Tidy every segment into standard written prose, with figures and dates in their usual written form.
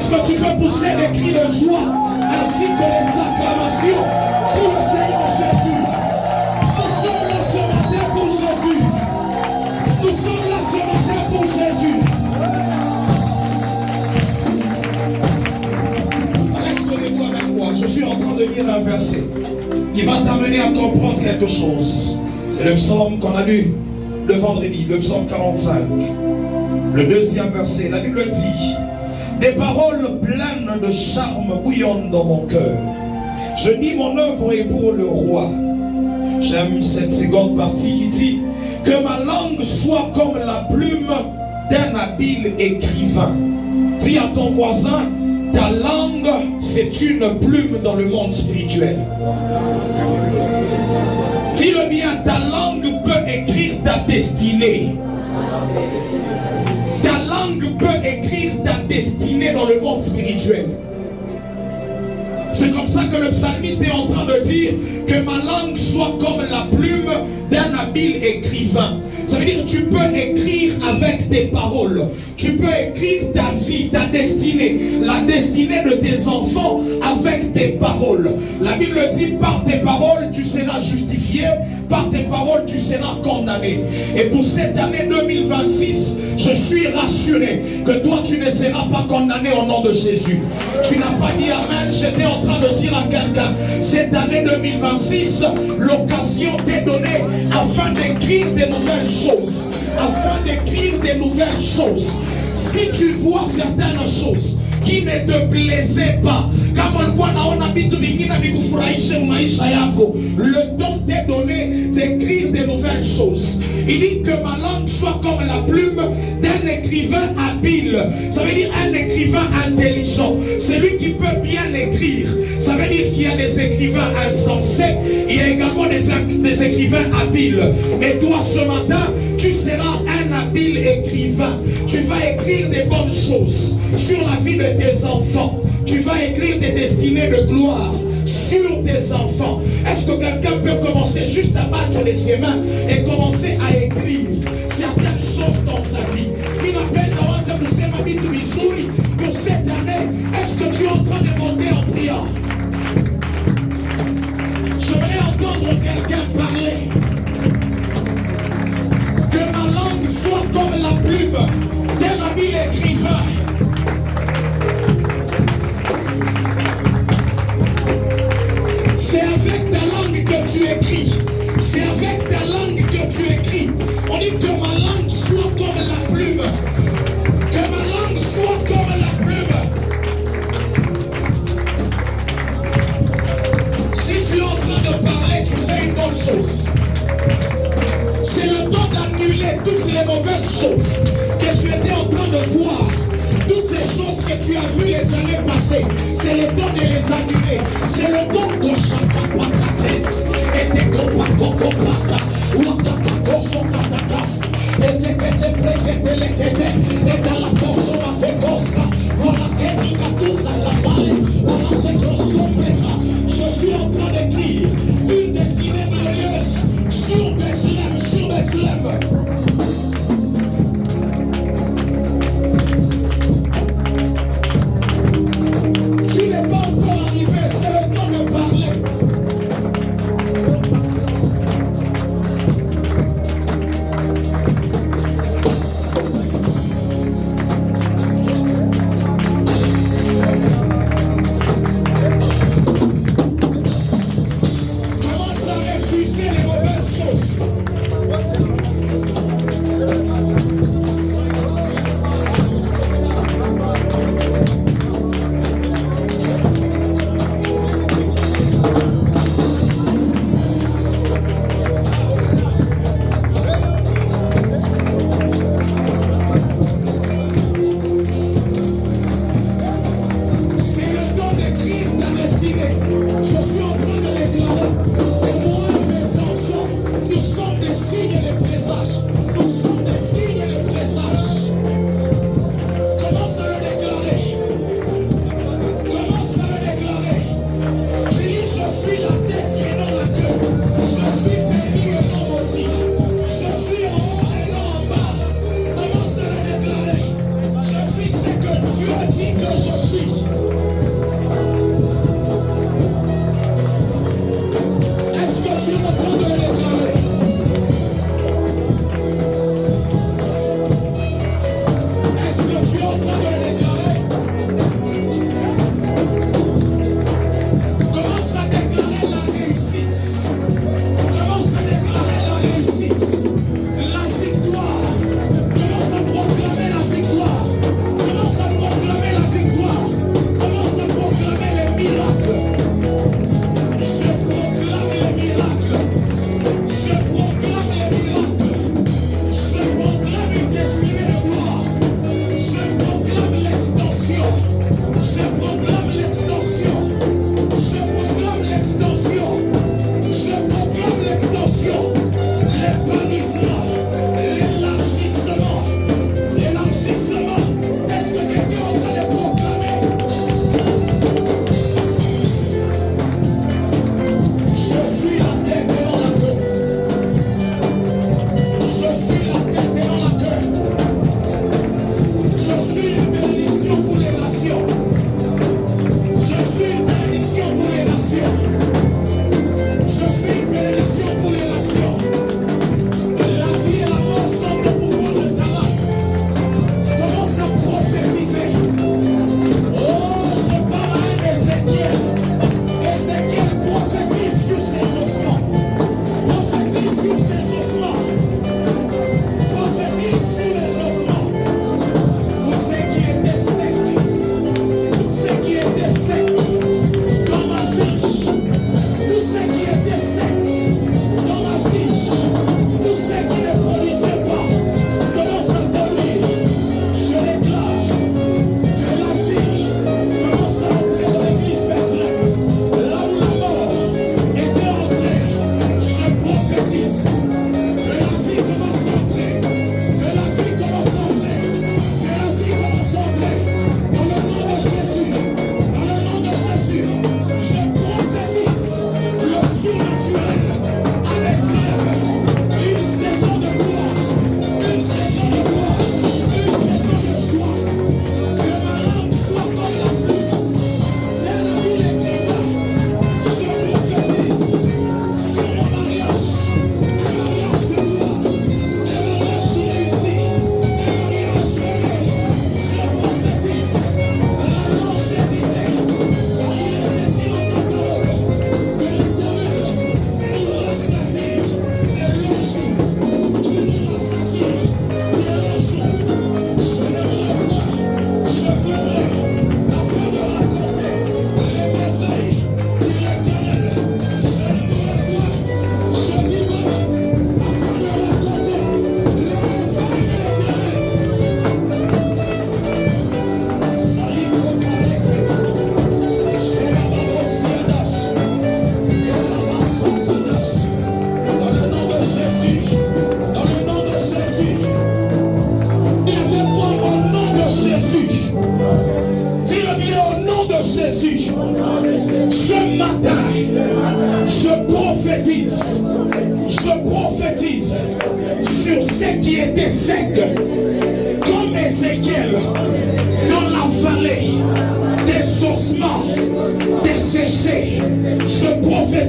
Est-ce que tu peux pousser des cris de joie ainsi que les acclamations pour le Seigneur Jésus? Nous sommes là ce matin pour Jésus. Nous sommes là ce matin pour Jésus. Reste debout avec moi. Je suis en train de lire un verset qui va t'amener à comprendre quelque chose. C'est le psaume qu'on a lu le vendredi, le psaume 45. Le deuxième verset, la Bible dit: des paroles pleines de charme bouillonnent dans mon cœur. Je dis mon œuvre est pour le roi. J'aime cette seconde partie qui dit que ma langue soit comme la plume d'un habile écrivain. Dis à ton voisin, ta langue c'est une plume dans le monde spirituel. Dis-le bien, ta langue peut écrire ta destinée. Ta langue peut écrire ta destinée dans le monde spirituel. C'est comme ça que le psalmiste est en train de dire que ma langue soit comme la plume d'un habile écrivain. Ça veut dire que tu peux écrire avec tes paroles. Tu peux écrire ta vie, ta destinée, la destinée de tes enfants avec tes paroles. La Bible dit, par tes paroles, tu seras justifié, par tes paroles, tu seras condamné. Et pour cette année 2026, je suis rassuré que toi, tu ne seras pas condamné au nom de Jésus. Tu n'as pas dit amen, j'étais en train de dire à quelqu'un, cette année 2026, l'occasion t'est donnée afin d'écrire des nouvelles choses. Afin d'écrire des nouvelles choses. Si tu vois certaines choses qui ne te plaisaient pas, le temps t'est donné d'écrire des nouvelles choses. Il dit que ma langue soit comme la plume d'un écrivain habile. Ça veut dire un écrivain intelligent. Celui qui peut bien écrire. Ça veut dire qu'il y a des écrivains insensés. Il y a également des écrivains habiles. Mais toi ce matin, tu seras un habile écrivain. Tu vas écrire des bonnes choses sur la vie de tes enfants. Tu vas écrire des destinées de gloire sur tes enfants. Est-ce que quelqu'un peut commencer juste à battre les ses mains et commencer à écrire certaines choses dans sa vie? Il m'appelle dans un pour cette année. Est-ce que tu es en train de monter en prière? J'aimerais entendre quelqu'un parler. Que ma langue soit comme la plume d'un habile écrivain. C'est avec ta langue que tu écris. C'est avec ta langue que tu écris. On dit que ma langue soit comme la plume. Que ma langue soit comme la plume. Si tu es en train de parler, tu fais une bonne chose. C'est le temps d'annuler toutes les mauvaises choses que tu étais en train de voir. Toutes ces choses que tu as vues les années passées, c'est le temps de les annuler. C'est le temps de chacun patates et de copacocopata ou atacacosocatatas et de ketepreketelekete et dans la consomatecosta voilà kenikatusa kapale voilà tekosombreka. Je suis en train d'écrire une destinée glorieuse sur Bethléem, sur Bethléem. Tu n'es pas encore arrivé, c'est le temps de parler.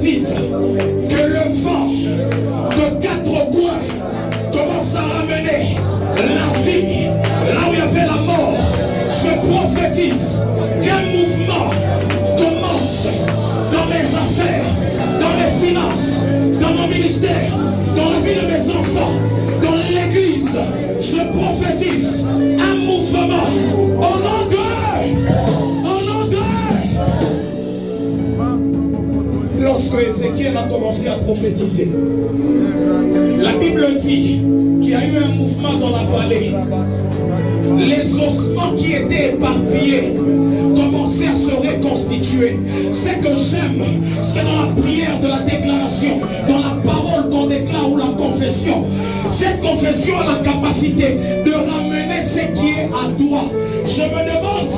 prophétise que le vent de quatre coins commence à ramener la vie là où il y avait la mort. Je prophétise qu'un mouvement commence dans mes affaires, dans mes finances, dans mon ministère, dans la vie de mes enfants, dans l'église. Je prophétise un mouvement au nom de lorsque Ézéchiel a commencé à prophétiser, la Bible dit qu'il y a eu un mouvement dans la vallée. Les ossements qui étaient éparpillés commençaient à se reconstituer. Ce que j'aime, c'est que dans la prière de la déclaration, dans la parole qu'on déclare ou la confession, cette confession a la capacité de ramener ce qui est à toi. Je me demande,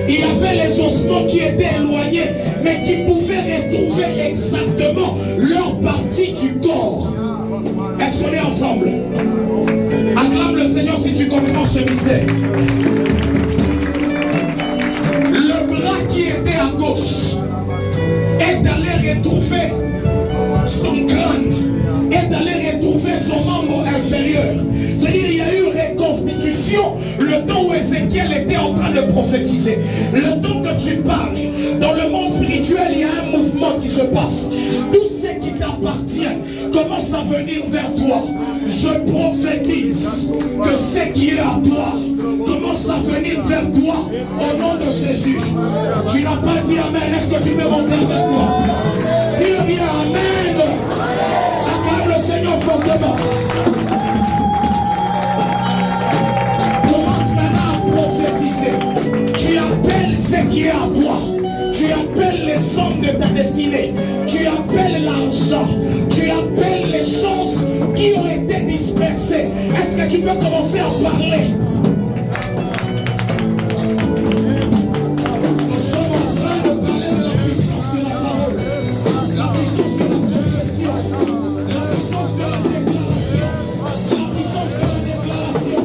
il y avait les ossements qui étaient éloignés, mais qui pouvaient retrouver exactement leur partie du corps. Est-ce qu'on est ensemble? Acclame le Seigneur si tu comprends ce mystère. Le bras qui était à gauche est allé retrouver son crâne, est allé retrouver son membre inférieur. C'est-à-dire il y a eu reconstitution le temps où Ézéchiel était en train de prophétiser. Le temps que tu parles, dans le monde spirituel, il y a un mouvement qui se passe. Tout ce qui t'appartient commence à venir vers toi. Je prophétise que ce qui est à toi commence à venir vers toi au nom de Jésus. Tu n'as pas dit Amen. Est-ce que tu peux monter avec moi? Dis bien Amen. Acclame le Seigneur fortement. Commence maintenant à prophétiser. Tu appelles ce qui est à toi. Tu appelles les sommes de ta destinée. Tu appelles l'argent. Tu appelles les choses qui ont été dispersées. Est-ce que tu peux commencer à parler? Nous sommes en train de parler de la puissance de la parole, la puissance de la confession, la puissance de la déclaration, la puissance de la déclaration.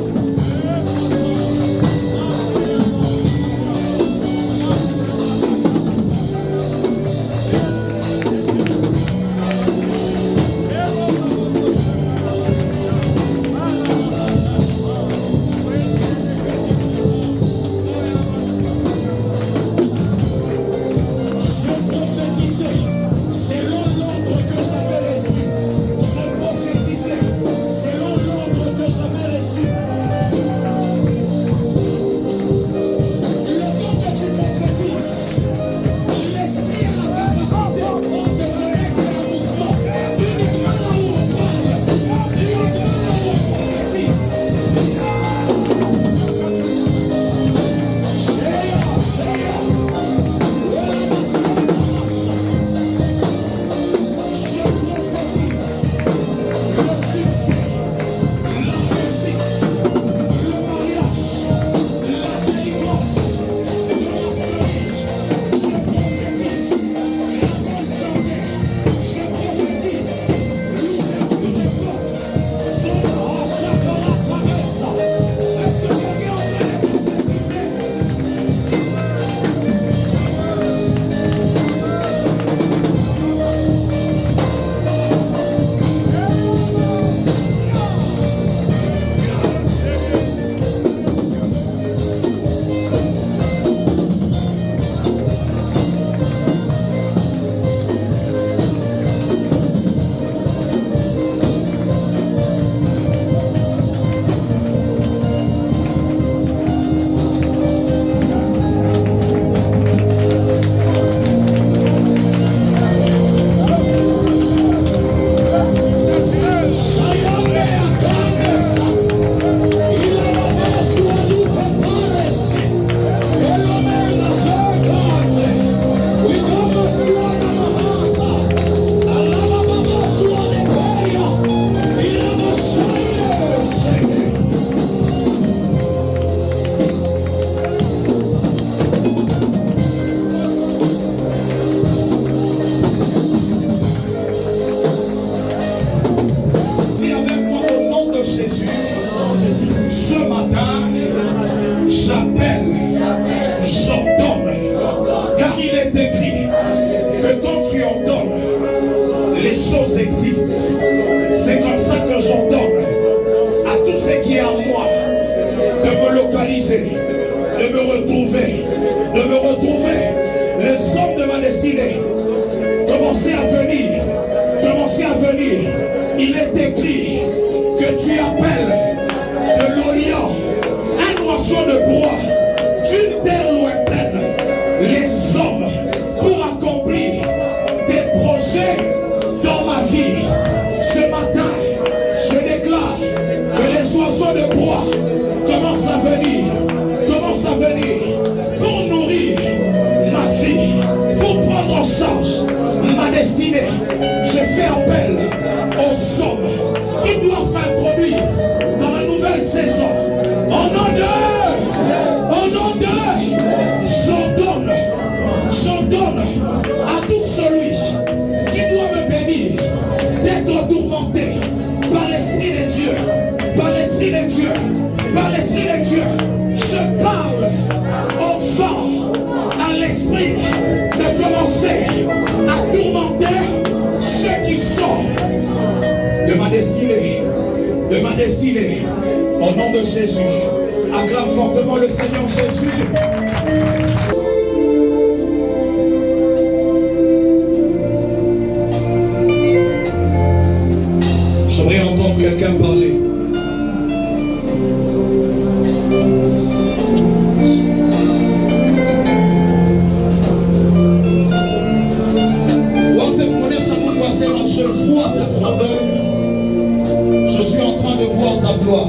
réaliser, de me retrouver, les hommes de ma destinée. Commencez à venir, il est écrit que tu appelles de l'Orient un morceau de bois d'une terre lointaine les hommes pour accomplir des projets dans ma vie. Ce matin, je déclare que les oiseaux de bois commencent à venir pour nourrir ma vie, pour prendre en charge ma destinée. Je fais appel aux hommes qui doivent m'introduire dans la nouvelle saison. Au nom d'eux, j'en donne à tout celui qui doit me bénir d'être tourmenté par l'Esprit de Dieu, Je parle au vent, à l'esprit de commencer à tourmenter ceux qui sont de ma destinée, au nom de Jésus. Acclame fortement le Seigneur Jésus. J'aimerais entendre quelqu'un parler. Je vois ta grandeur. Je suis en train de voir ta gloire.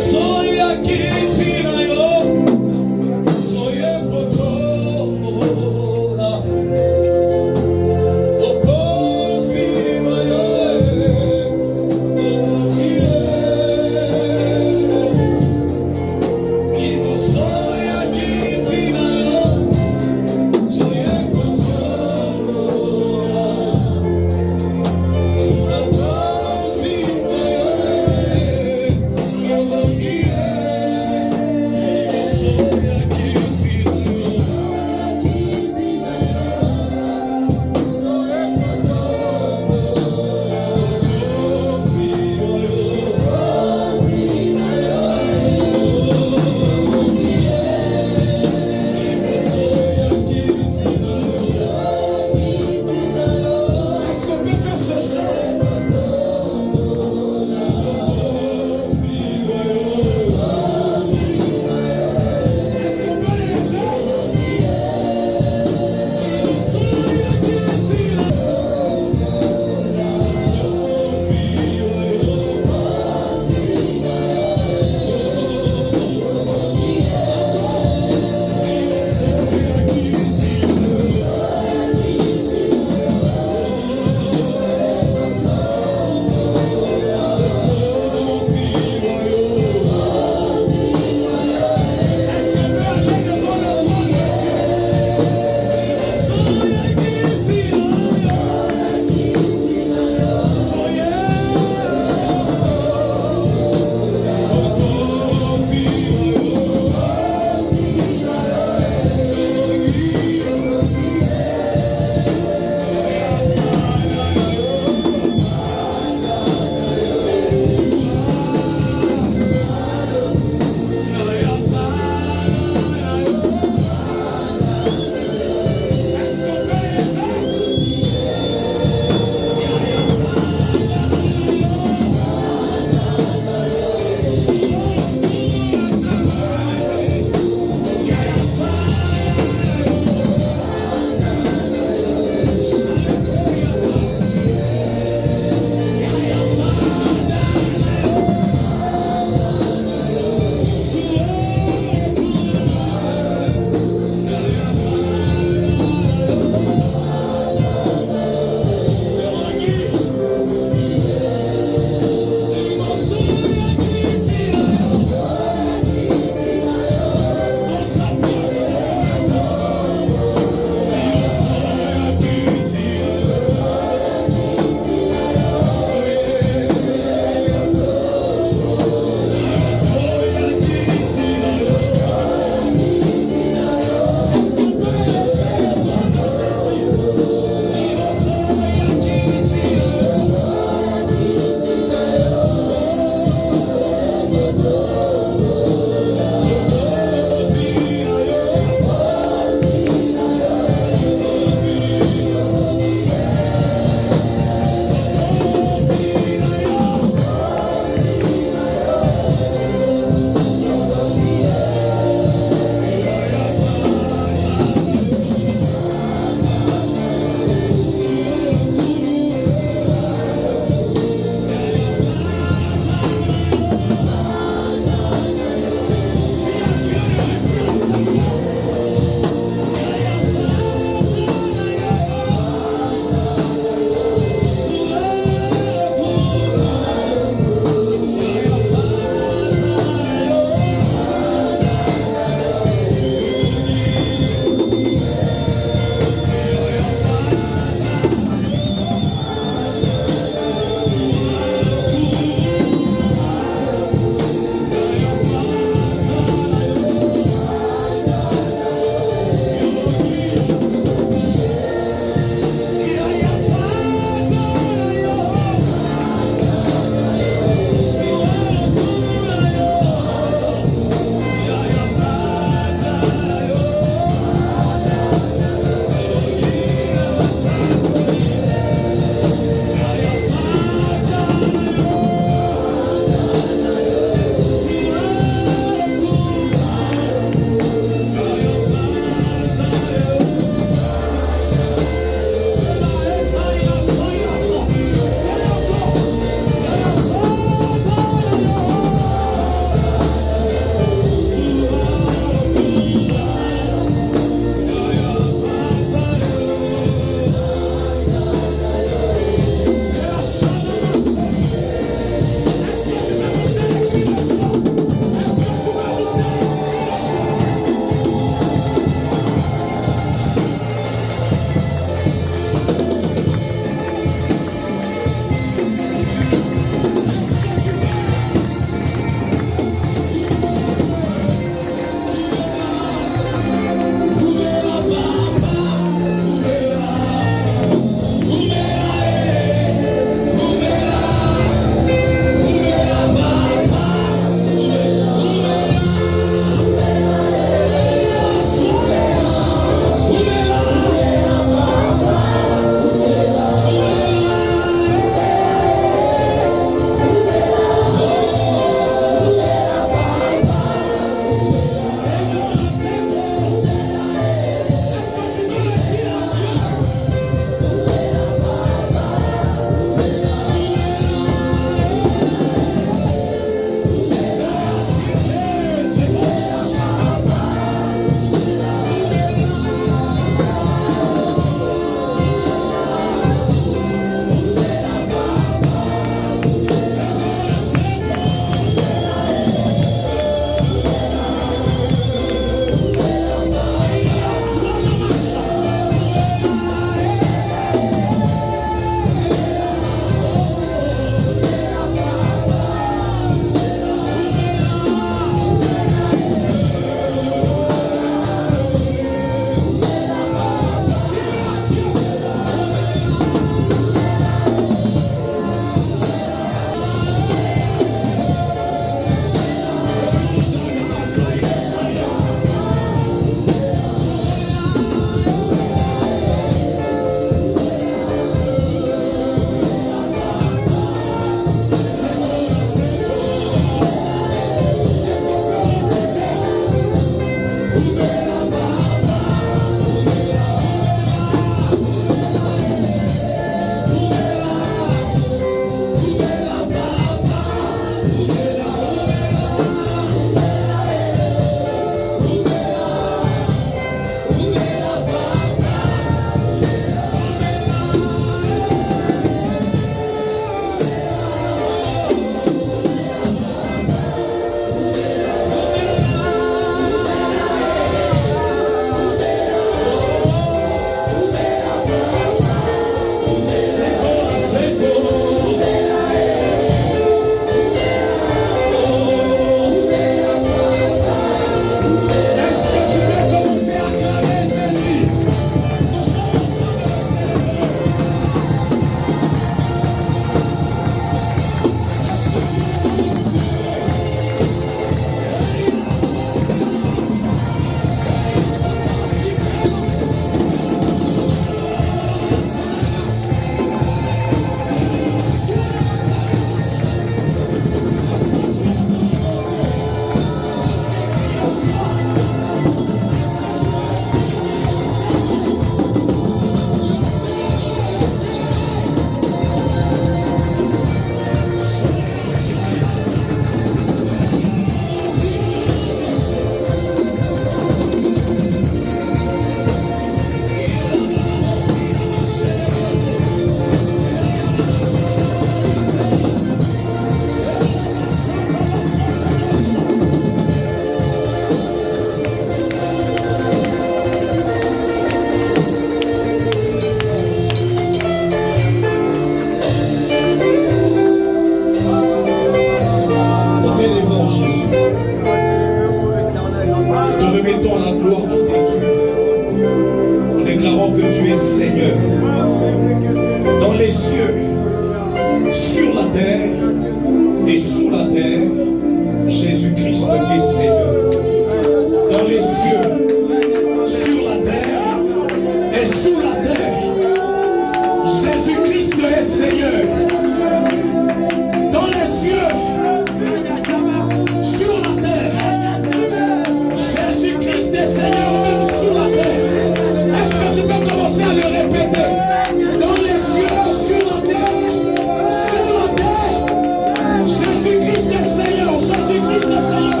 le Seigneur.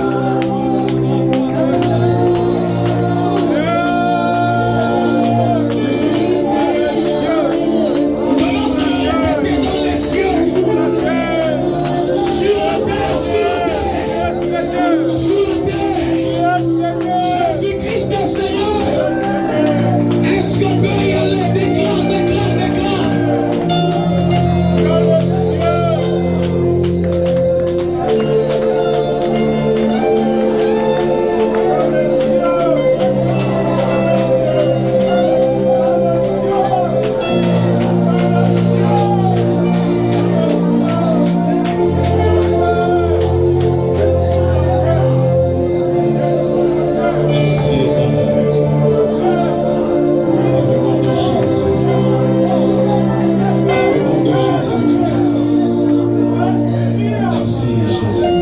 Commence à le répéter dans les cieux. Sur la terre, sur la terre. Sur la terre. Jésus-Christ est Seigneur. Est-ce qu'on peut y aller? Déclare, déclare, déclare. Merci éternel Dieu. Dans le nom de Jésus. Dans le nom de Jésus-Christ. Merci Jésus.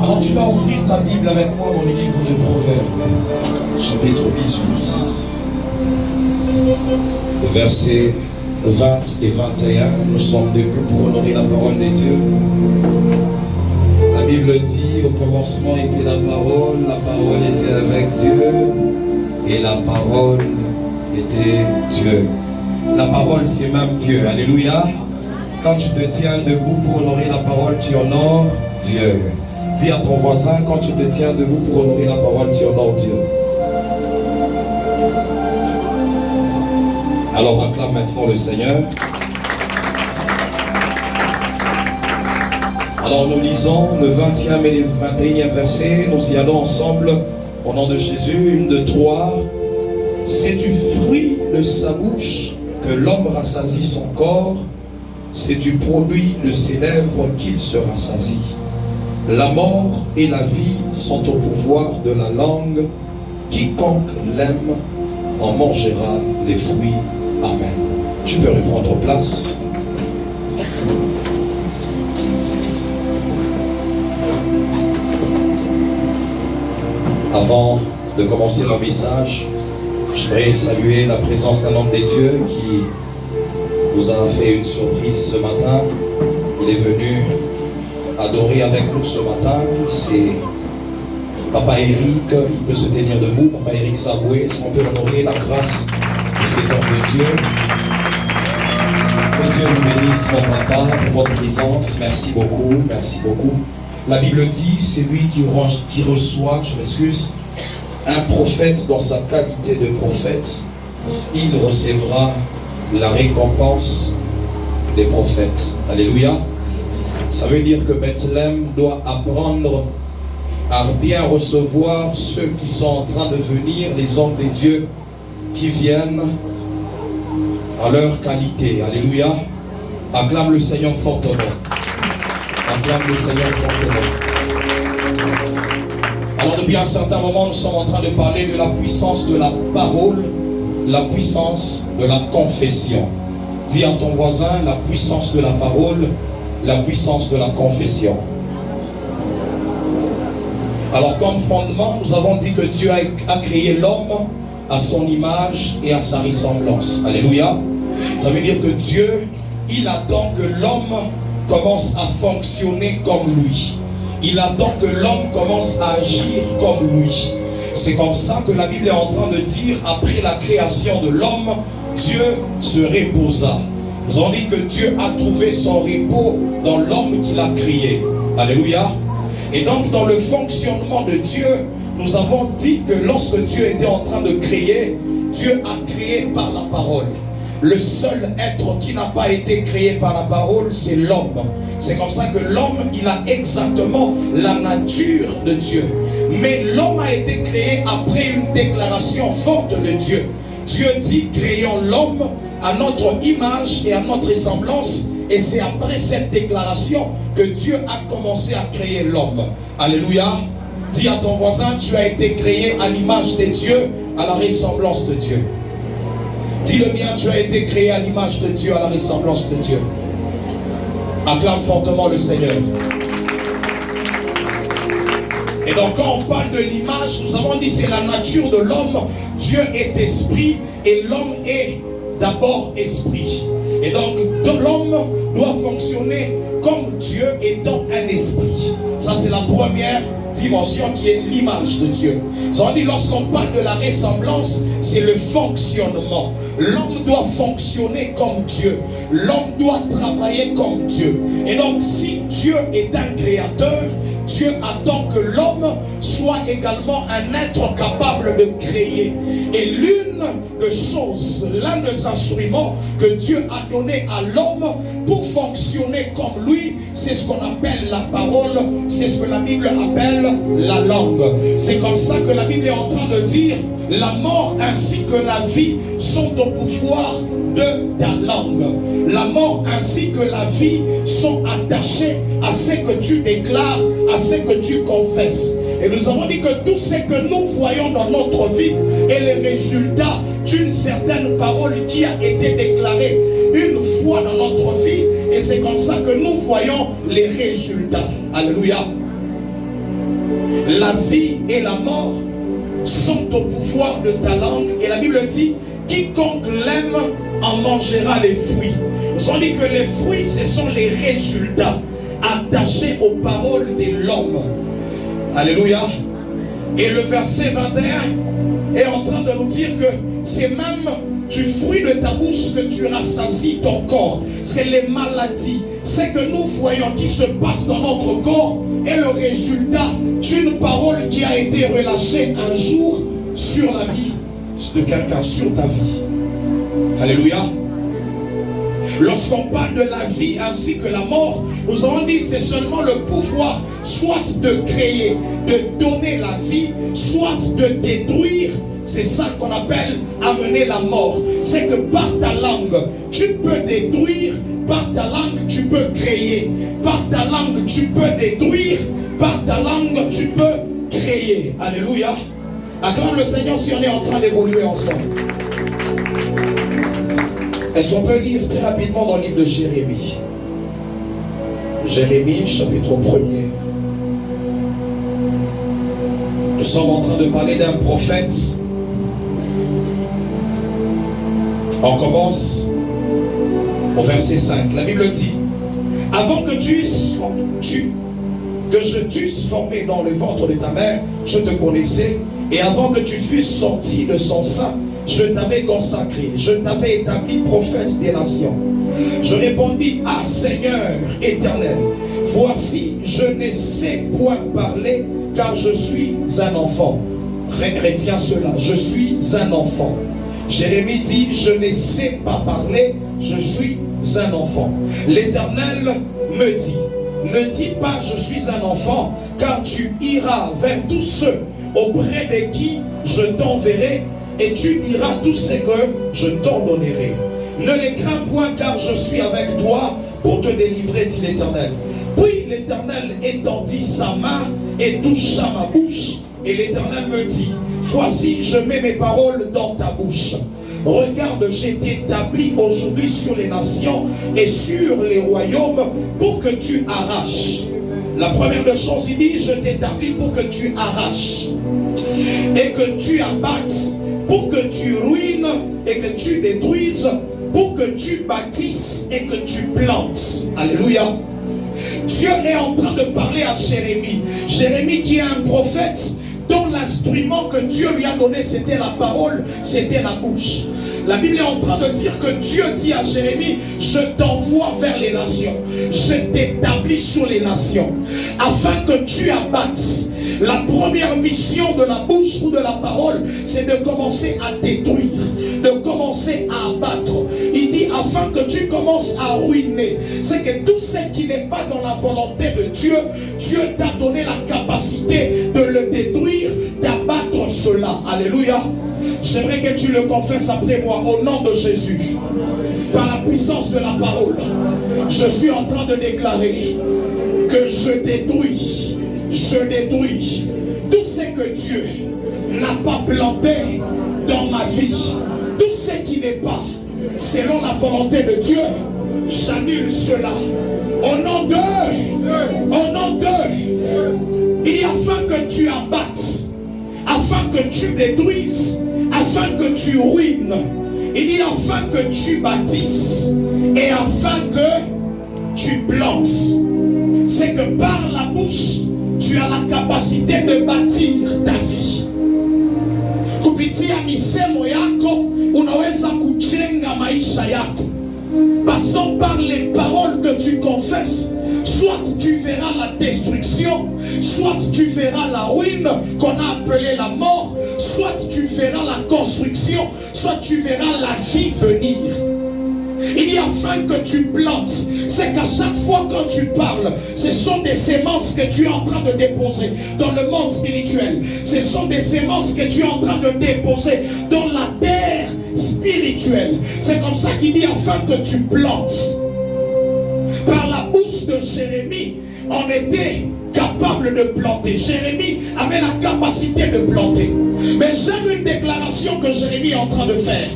Alors tu vas ouvrir ta Bible avec moi dans le livre de Proverbes, chapitre 18. Versets 20 et 21. Nous sommes debout pour honorer la parole de Dieu. La Bible dit, au commencement était la parole était avec Dieu, et la parole était Dieu. La parole, c'est même Dieu. Alléluia. Quand tu te tiens debout pour honorer la parole, tu honores Dieu. Dis à ton voisin, quand tu te tiens debout pour honorer la parole, tu honores Dieu. Alors acclame maintenant le Seigneur. Alors nous lisons le 20e et le 21e verset. Nous y allons ensemble au nom de Jésus. 1, 2, 3. C'est du fruit de sa bouche que l'homme rassasie son corps. C'est du produit de ses lèvres qu'il se rassasie. La mort et la vie sont au pouvoir de la langue. Quiconque l'aime en mangera les fruits. Amen. Tu peux reprendre place. Avant de commencer mon message, je voudrais saluer la présence d'un homme de Dieu qui nous a fait une surprise ce matin. Il est venu adorer avec nous ce matin. C'est Papa Eric. Il peut se tenir debout. Papa Eric Saboué. Est-ce qu'on peut honorer la grâce de cet homme de Dieu? Que Dieu vous bénisse, mon papa, pour votre présence. Merci beaucoup, merci beaucoup. La Bible dit, c'est lui qui reçoit, je m'excuse, un prophète dans sa qualité de prophète. Il recevra la récompense des prophètes. Alléluia. Ça veut dire que Bethléem doit apprendre à bien recevoir ceux qui sont en train de venir, les hommes de Dieu qui viennent en leur qualité. Alléluia. Acclame le Seigneur fortement. Acclame le Seigneur fortement. Alors depuis un certain moment, nous sommes en train de parler de la puissance de la parole, la puissance de la confession. Dis à ton voisin, la puissance de la parole, la puissance de la confession. Alors comme fondement, nous avons dit que Dieu a créé l'homme à son image et à sa ressemblance. Alléluia. Ça veut dire que Dieu, il attend que l'homme commence à fonctionner comme lui. Il attend que l'homme commence à agir comme lui. C'est comme ça que la Bible est en train de dire, après la création de l'homme, Dieu se reposa. Nous avons dit que Dieu a trouvé son repos dans l'homme qu'il a créé. Alléluia. Et donc dans le fonctionnement de Dieu, nous avons dit que lorsque Dieu était en train de créer, Dieu a créé par la parole. Le seul être qui n'a pas été créé par la parole, c'est l'homme. C'est comme ça que l'homme, il a exactement la nature de Dieu. Mais l'homme a été créé après une déclaration forte de Dieu. Dieu dit, créons l'homme à notre image et à notre ressemblance. Et c'est après cette déclaration que Dieu a commencé à créer l'homme. Alléluia. Dis à ton voisin, tu as été créé à l'image de Dieu, à la ressemblance de Dieu. Dis-le bien, tu as été créé à l'image de Dieu, à la ressemblance de Dieu. Acclame fortement le Seigneur. Et donc quand on parle de l'image, nous avons dit c'est la nature de l'homme. Dieu est esprit et l'homme est d'abord esprit. Et donc l'homme doit fonctionner comme Dieu étant un esprit. Ça, c'est la première dimension qui est l'image de Dieu. On dit, lorsqu'on parle de la ressemblance, c'est le fonctionnement. L'homme doit fonctionner comme Dieu. L'homme doit travailler comme Dieu. Et donc, si Dieu est un créateur, Dieu attend que l'homme soit également un être capable de créer. Et l'une des choses, l'un des instruments que Dieu a donné à l'homme pour fonctionner comme lui, c'est ce qu'on appelle la parole, c'est ce que la Bible appelle la langue. C'est comme ça que la Bible est en train de dire, la mort ainsi que la vie sont au pouvoir de ta langue. La mort ainsi que la vie sont attachés à ce que tu déclares, à ce que tu confesses. Et nous avons dit que tout ce que nous voyons dans notre vie est le résultat d'une certaine parole qui a été déclarée une fois dans notre vie. Et c'est comme ça que nous voyons les résultats. Alléluia. La vie et la mort sont au pouvoir de ta langue. Et la Bible dit, quiconque l'aime en mangera les fruits. Nous avons dit que les fruits, ce sont les résultats attachés aux paroles de l'homme. Alléluia. Et le verset 21 est en train de nous dire que c'est même du fruit de ta bouche que tu rassasies ton corps. C'est les maladies, c'est que nous voyons qui se passe dans notre corps est le résultat d'une parole qui a été relâchée un jour sur la vie de quelqu'un, sur ta vie. Alléluia. Lorsqu'on parle de la vie ainsi que la mort, nous avons dit c'est seulement le pouvoir soit de créer, de donner la vie, soit de détruire. C'est ça qu'on appelle amener la mort. C'est que par ta langue, tu peux détruire, par ta langue, tu peux créer, par ta langue, tu peux détruire, par ta langue, tu peux créer. Alléluia. Acclame le Seigneur si on est en train d'évoluer ensemble. Est-ce qu'on peut lire très rapidement dans le livre de Jérémie? Jérémie, chapitre 1er. Nous sommes en train de parler d'un prophète. On commence au verset 5. La Bible dit, avant que je t'eusse formé dans le ventre de ta mère, je te connaissais, et avant que tu fusses sorti de son sein, je t'avais consacré, je t'avais établi prophète des nations. Je répondis, ah Seigneur éternel, voici, je ne sais point parler, car je suis un enfant. Retiens cela, je suis un enfant. Jérémie dit, je ne sais pas parler, je suis un enfant. L'Éternel me dit, ne dis pas je suis un enfant, car tu iras vers tous ceux auprès de qui je t'enverrai, et tu diras tout ce que je t'ordonnerai. Ne les crains point, car je suis avec toi pour te délivrer, dit l'Éternel. Puis l'Éternel étendit sa main et toucha ma bouche, et l'Éternel me dit, voici, je mets mes paroles dans ta bouche. Regarde, j'ai t'établi aujourd'hui sur les nations et sur les royaumes pour que tu arraches. La première des choses, il dit, je t'établis pour que tu arraches et que tu abattes, pour que tu ruines et que tu détruises, pour que tu bâtisses et que tu plantes. Alléluia. Dieu est en train de parler à Jérémie. Jérémie qui est un prophète dont l'instrument que Dieu lui a donné, c'était la parole, c'était la bouche. La Bible est en train de dire que Dieu dit à Jérémie, je t'envoie vers les nations, je t'établis sur les nations, afin que tu abattes. La première mission de la bouche ou de la parole, c'est de commencer à détruire, de commencer à abattre. Il dit afin que tu commences à ruiner. C'est que tout ce qui n'est pas dans la volonté de Dieu, Dieu t'a donné la capacité de le détruire, d'abattre cela. Alléluia. J'aimerais que tu le confesses après moi au nom de Jésus. Par la puissance de la parole, je suis en train de déclarer que je détruis tout ce que Dieu n'a pas planté dans ma vie. Tout ce qui n'est pas selon la volonté de Dieu, j'annule cela. Au nom d'eux, il dit afin que tu abattes, afin que tu détruises, afin que tu ruines. Il dit afin que tu bâtisses et afin que tu plantes, c'est que par la bouche, tu as la capacité de bâtir ta vie. Kupitia misemo yako, unaweza kujenga maisha yako. Passant par les paroles que tu confesses, soit tu verras la destruction, soit tu verras la ruine qu'on a appelée la mort, soit tu verras la construction, soit tu verras la vie venir. Il dit afin que tu plantes. C'est qu'à chaque fois quand tu parles, ce sont des semences que tu es en train de déposer dans le monde spirituel. Ce sont des semences que tu es en train de déposer dans la terre spirituelle. C'est comme ça qu'il dit afin que tu plantes. Par la bouche de Jérémie, on était capable de planter. Jérémie avait la capacité de planter. Mais j'aime une déclaration que Jérémie est en train de faire.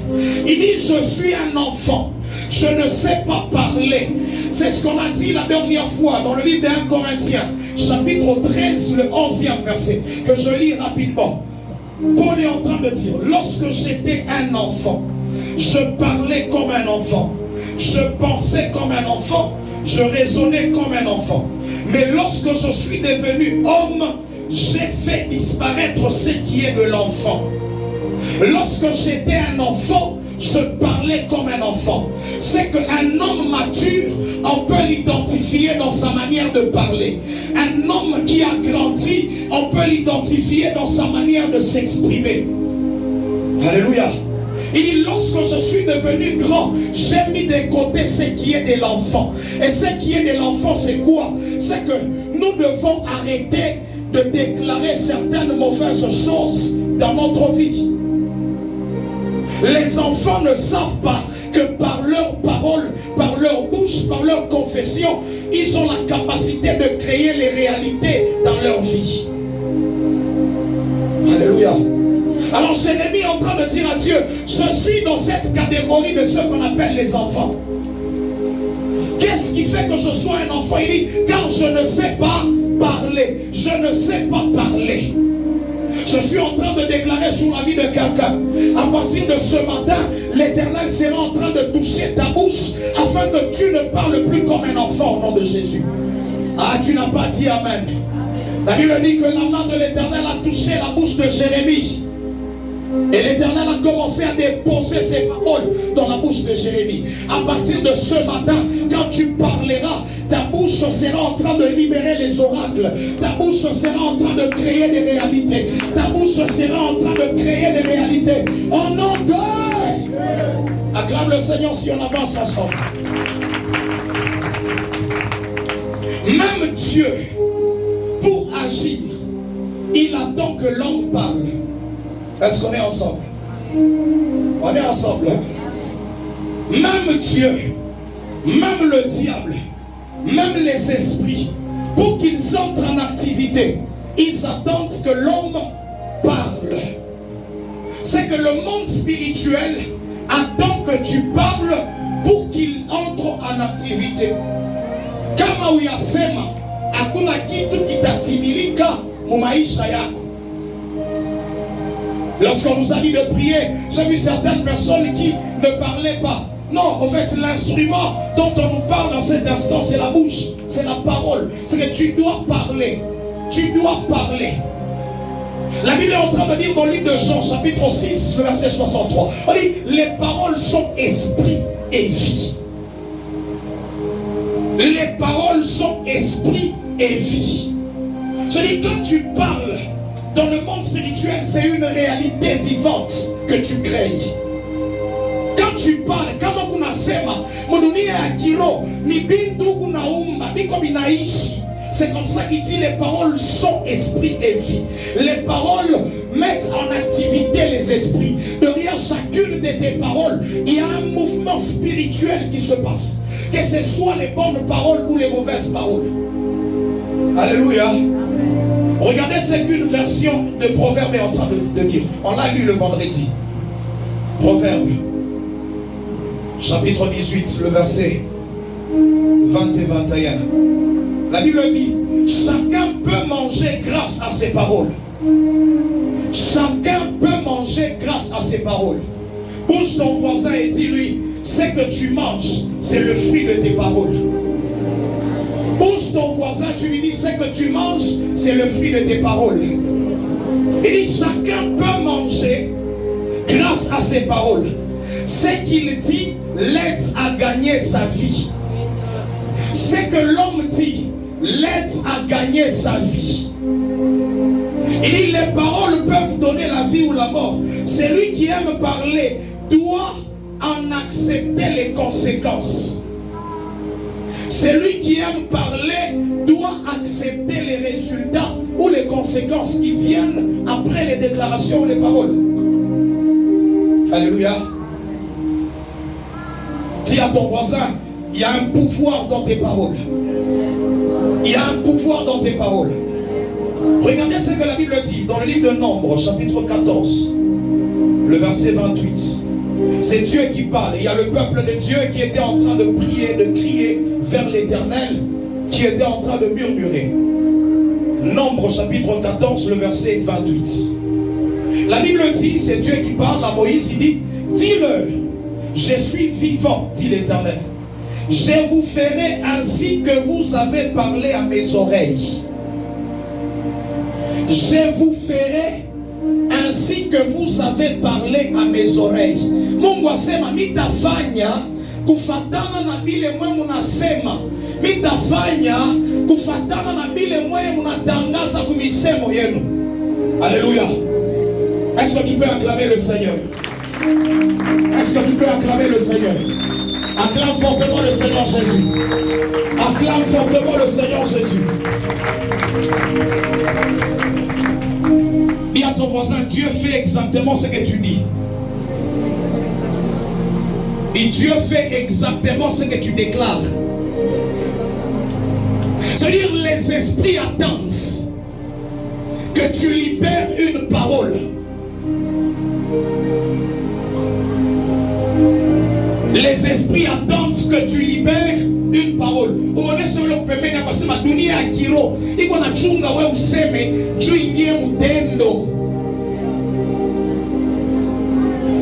Il dit, je suis un enfant. Je ne sais pas parler. C'est ce qu'on a dit la dernière fois dans le livre des 1 Corinthiens, chapitre 13, le 11e verset, que je lis rapidement. Paul est en train de dire, lorsque j'étais un enfant, je parlais comme un enfant, je pensais comme un enfant, je raisonnais comme un enfant. Mais lorsque je suis devenu homme, j'ai fait disparaître ce qui est de l'enfant. Lorsque j'étais un enfant, je parlais comme un enfant. C'est qu'un homme mature, on peut l'identifier dans sa manière de parler. Un homme qui a grandi, on peut l'identifier dans sa manière de s'exprimer. Alléluia. Il dit, lorsque je suis devenu grand, j'ai mis de côté ce qui est de l'enfant. Et ce qui est de l'enfant, c'est quoi? C'est que nous devons arrêter de déclarer certaines mauvaises choses dans notre vie. Les enfants ne savent pas que par leurs paroles, par leur bouche, par leur confession, ils ont la capacité de créer les réalités dans leur vie. Alléluia. Alors Jérémie est en train de dire à Dieu, je suis dans cette catégorie de ceux qu'on appelle les enfants. Qu'est-ce qui fait que je sois un enfant? Il dit, car je ne sais pas parler. Je ne sais pas parler. Je suis en train de déclarer sur la vie de quelqu'un. À partir de ce matin, l'Éternel sera en train de toucher ta bouche afin que tu ne parles plus comme un enfant au nom de Jésus. Ah, tu n'as pas dit Amen. La Bible dit que la main de l'Éternel a touché la bouche de Jérémie. Et l'Éternel a commencé à déposer ses paroles dans la bouche de Jérémie. À partir de ce matin, quand tu parleras, ta bouche sera en train de libérer les oracles. Ta bouche sera en train de créer des réalités. Ta bouche sera en train de créer des réalités. Au nom de... Acclame le Seigneur si on avance ensemble. Même Dieu, pour agir, il attend que l'homme parle. Est-ce qu'on est ensemble? On est ensemble. Même Dieu, même le diable, même les esprits, pour qu'ils entrent en activité, ils attendent que l'homme parle. C'est que le monde spirituel attend que tu parles pour qu'il entre en activité. Kama uyasema, hakuna kitu kitatimilika mu maisha yako. Lorsqu'on nous a dit de prier, j'ai vu certaines personnes qui ne parlaient pas. Non, en fait, l'instrument dont on nous parle dans cet instant, c'est la bouche, c'est la parole. C'est que tu dois parler. Tu dois parler. La Bible est en train de dire dans le livre de Jean, chapitre 6, le verset 63. On dit, les paroles sont esprit et vie. Les paroles sont esprit et vie. Je dis, quand tu parles, dans le monde spirituel, c'est une réalité vivante que tu crées. Quand tu parles, kama kuna sema, mudunia ya kiro, ni bintu kuna umba, biko binaishi. C'est comme ça qu'il dit, les paroles sont esprit et vie. Les paroles mettent en activité les esprits. Derrière chacune de tes paroles, il y a un mouvement spirituel qui se passe. Que ce soit les bonnes paroles ou les mauvaises paroles. Alléluia. Regardez ce qu'une version de Proverbe est en train de dire. On l'a lu le vendredi. Proverbe, chapitre 18, le verset 20 et 21. La Bible dit, chacun peut manger grâce à ses paroles. Chacun peut manger grâce à ses paroles. Bouge ton voisin et dis-lui, ce que tu manges, c'est le fruit de tes paroles. Approche ton voisin, tu lui dis, ce que tu manges, c'est le fruit de tes paroles. Il dit, chacun peut manger grâce à ses paroles. Ce qu'il dit l'aide à gagner sa vie. Ce que l'homme dit l'aide à gagner sa vie. Il dit, les paroles peuvent donner la vie ou la mort. Celui qui aime parler doit en accepter les conséquences. Celui qui aime parler doit accepter les résultats ou les conséquences qui viennent après les déclarations ou les paroles. Alléluia. Dis à ton voisin, il y a un pouvoir dans tes paroles. Il y a un pouvoir dans tes paroles. Regardez ce que la Bible dit dans le livre de Nombres, chapitre 14, le verset 28. C'est Dieu qui parle. Il y a le peuple de Dieu qui était en train de prier, de crier vers l'Éternel, qui était en train de murmurer. Nombres, chapitre 14, le verset 28. La Bible dit, c'est Dieu qui parle à Moïse, il dit, dis-leur, je suis vivant, dit l'Éternel. Je vous ferai ainsi que vous avez parlé à mes oreilles. Je vous ferai ainsi que vous avez parlé à mes oreilles. Mungu asema mitafanya kufatana na bile mwe munasema. Mitafanya kufatana na bile mwe munatangaza kumisemo yenu. Alléluia. Est-ce que tu peux acclamer le Seigneur? Est-ce que tu peux acclamer le Seigneur? Acclame fortement le Seigneur Jésus. Acclame fortement le Seigneur Jésus. Dis à ton voisin, Dieu fait exactement ce que tu dis. Et Dieu fait exactement ce que tu déclares. C'est-à-dire, les esprits attendent que tu libères une parole. Les esprits attendent que tu libères une parole.